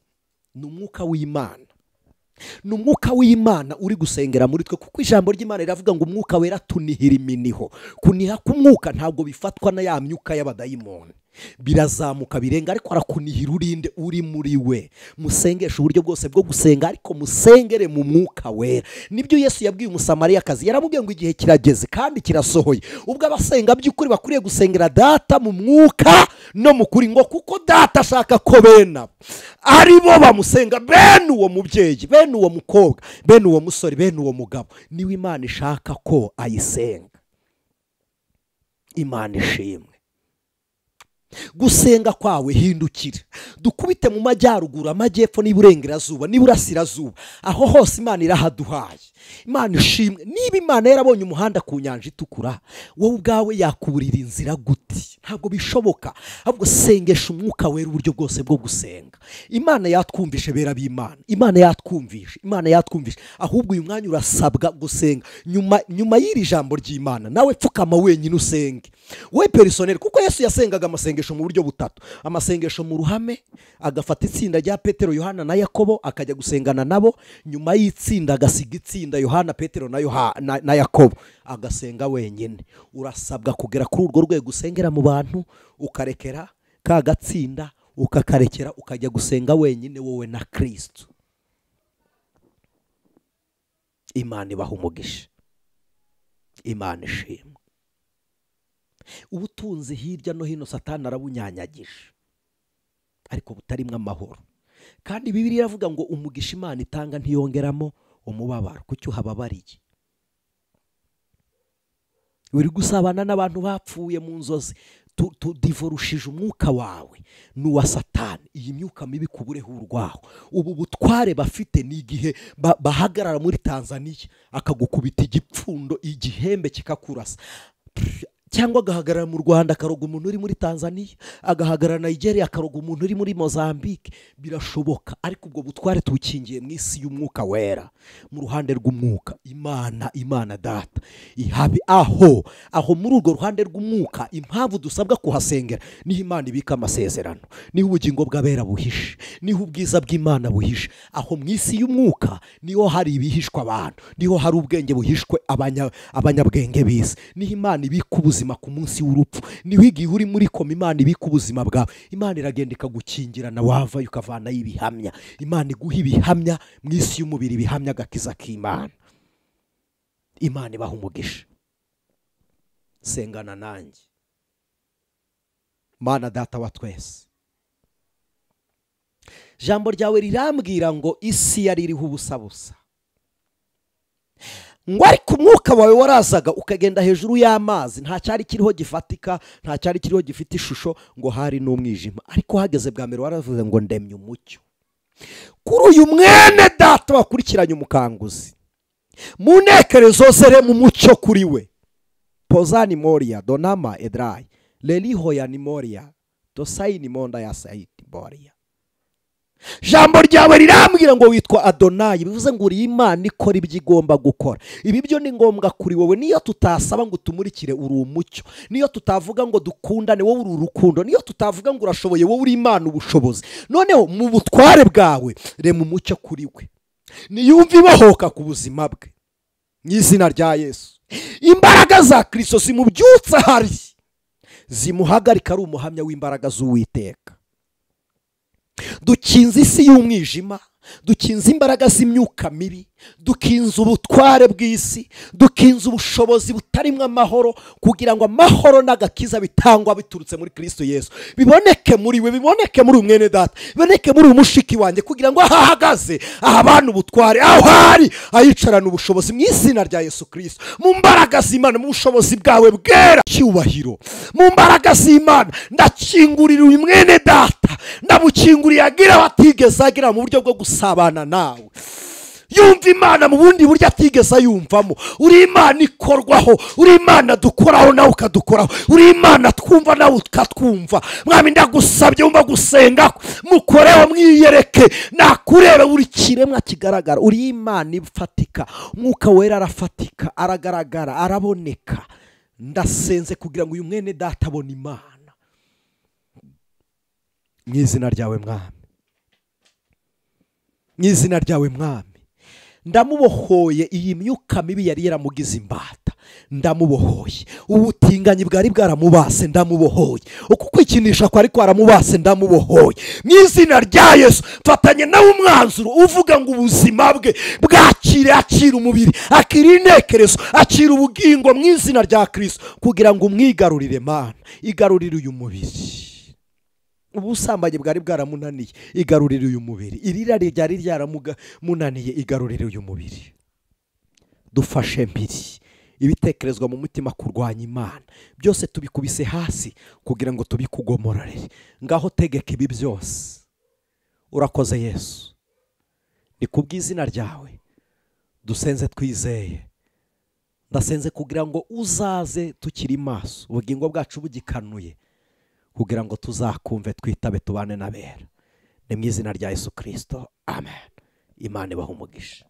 Ni umwuka w'Imana. Ni umwuka w'Imana uri gusengera muri twe, kuko ijambo ry'Imana riravuga ngo umwuka wera tunihira iminiho. Kuniha k'umwuka ntabwo bifatwa na ya myuka y'abadayimoni. Birazamuka birenga, ariko arakunihira urinde uri muri we. Musengesha uburyo bwose bwo gusenga, ariko musengere mu mwuka wera. Nibyo Yesu yabwiye umusamariyakazi, yaramubwiye ngo igihe kirageze kandi kirasohoye ubwo abasenga by'ukuri bakwiriye gusengera Data mu mwuka no mu kuri, ngo kuko Data ashaka ko bene ari bo bamusenga, bene uwo mubyeyi, bene uwo mukobwa, bene uwo musore, bene uwo mugabo, niwe Imana ishaka ko ayisenga. Imana ishimwe. Gusenga kwawe hindukira, dukubite mu majyaruguru, amajyepfo n'iburengerazuba n'iburasirazuba, aho hose Imana irahaduhaye. Imana ishimwe. Niba Imana yarabonye umuhanda ku nyanja itukura, wowe ubwawe yakuburira inzira gute? Ntabwo bishoboka. Ahubwo sengesha umwuka wera uburyo bwose bwo gusenga. Imana yatwumvishe bera b'Imana, Imana yatwumvishe, Imana yatwumvishe. Ahubwo uyu mwanya urasabwa gusenga. Nyuma y'iri jambo ry'Imana, nawe pfukama wenyine usenge, we personnel, kuko Yesu yasengaga amasengesho mu buryo butatu. Amasengesho mu ruhame, agafata itsinda rya Petero, Yohana na Yakobo, akajya gusengana nabo. Nyuma y'itsinda agasiga itsinda Yohana, Petero na Yakobo, agasenga wenyine. Urasabwa kugera kuri urwo rwego usengera mu bantu, ukarekera ka gatsinda, ukakarekera, ukajya gusenga wenyine wowe na Kristo. Imana ibaha umugisha. Imana ishimwe. Ubutunzi hirya no hino Satani arabunyanyagije, ariko butarimwe amahoro. Kandi Bibiliya iravuga ngo umugisha Imana itanga ntiyongeramo umubabaro. Kuki uhababariye? Uri gusabana n'abantu bapfuye mu nzozi, tudivorushije umwuka wawe n'uwa Satani. Iyi myuka mibi kubureho urwaho. Ubu butware bafite ni igihe bahagarara muri Tanzania akagukubita igipfundo, igihembe kikakurasa, cyangwa agahagarara mu Rwanda akaroga umuntu uri muri Tanzania, agahagarara Nigeria akaroga umuntu uri muri Mozambique. Birashoboka, ariko ubwo butware tukingiye mu isi y'umwuka wera, mu ruhande rw'umwuka. Imana Data ihabi aho muri urwo ruhande rw'umwuka. Impamvu dusabwa kuhasengera, niho Imana ibika amasezerano, niho ubugingo bw'abera buhishe, niho ubwiza bw'Imana buhishe. Aho mu isi y'umwuka niho hari ibihishwa abantu, niho hari ubwenge buhishwe abanyabwenge bise. Niho Imana ibika ubuzima ku munsi w'urupfu, niho igihe uri muri koma Imana ibika ubuzima bwawe. Imana iragenda ikagukingirana, wavayo ukavanayo ibihamya. Imana iguha ibihamya mu isi y'umubiri, ibihamya agakiza k'Imana. Imana ibaha umugisha. Sengana nanjye. Mana Data wa twese, jambo ryawe rirambwira ngo isi yari iriho ubusabusa, ngo ariko umwuka wawe warazaga ukagenda hejuru y'amazi. Nta cyari kiriho gifatika, nta cyari kiriho gifite ishusho, ngo hari n'umwijima. Ariko hageze bwa mbere waravuze ngo ndemye umucyo. Kuri uyu mwene Data wakurikiranye umukanguzi, mu ntekerezo ze rema umucyo kuri we. pozani moria donama edrai leliho ya nimoria dosaini monda ya saiti boria. Jambo ryawe rirambwira ngo witwa Adonayi, bivuze ngo uri Imana ikora ibyo igomba gukora. Ibi byo ni ngombwa kuri wowe, niyo tutasaba ngo tumurikire uri umucyo, niyo tutavuga ngo dukundane wowe uri urukundo, niyo tutavuga ngo urashoboye wowe uri Imana ubushobozi. Noneho mu butware bwawe rema umucyo kuri we, niyumva ibahoka ku buzima bwe mu izina rya Yesu. Imbaraga za Kristo zimubyutsa hari zimuhagarika, ari umuhamya w'imbaraga z'Uwiteka. Dukinze isi y'umwijima, dukinze imbaraga z'imyuka mibi, dukinze ubutware bw'isi, dukinze ubushobozi butarimwe amahoro, kugira ngo amahoro n'agakiza bitangwa biturutse muri Kristo Yesu biboneke muri we, biboneke muri umwene data, biboneke muri umushiki wanjye, kugira ngo ahahagaze ahabana ubutware, aho hari ayicarana ubushobozi mu izina rya Yesu Kristo. Mu mbaraga z'Imana, mu bushobozi bwawe bwera cyubahiro, mu mbaraga z'Imana ndakingurira uyu mwene data, ndamukinguriye agira batigeze agira mu buryo bwo gusabana nawe. Yumva Imana mu bundi buryo atigeze yumvamo. Uri Imana ikorwaho, uri Imana dukoraho nawe ukadukoraho, uri Imana twumva nawe ukatwumva. Mwami ndagusabye wumva gusenga, mukoreho mwiyereke, nakurebe buri kiremwa kigaragara. Uri Imana ifatika, Mwuka Wera arafatika, aragaragara, araboneka. Ndasenze kugira ngo uyu mwene data abone Imana mu izina ryawe Mwami, mu izina ryawe Mwami. Ndamubohoye iyi myuka mibi yari yaramugize imbata, ndamubohoye. Ubutinganyi bwari bwaramubase, ndamubohoye. Uku kwikinisha kwari kwaramubase, ndamubohoye mu izina rya Yesu. Fatanye nawe umwanzuro uvuga ngo ubuzima bwe bwakire, akira umubiri, akira intekerezo, akira ubugingo mu izina rya Kristo, kugira ngo umwigarurire Mana. Igarurire uyu mubiri. Ubusambanyi bwari bwaramunaniye, igarurire uyu mubiri. Irirari ryari ryaramunaniye, igarurire uyu mubiri. Dufashe mpiri ibitekerezwa mu mutima kurwanya Imana, byose tubikubise hasi kugira ngo tubikugomororere. Ngaho tegeka ibi byose. Urakoze Yesu, ni kubw'izina ryawe dusenze twizeye. Ndasenze kugira ngo uzaze tukiri maso, ubugingo bwacu bugikanuye, kugira ngo tuzakumve, twitabe, tubane n'abera. Ni mu izina rya Yesu Kristo, amen. Imana ibahe umugisha.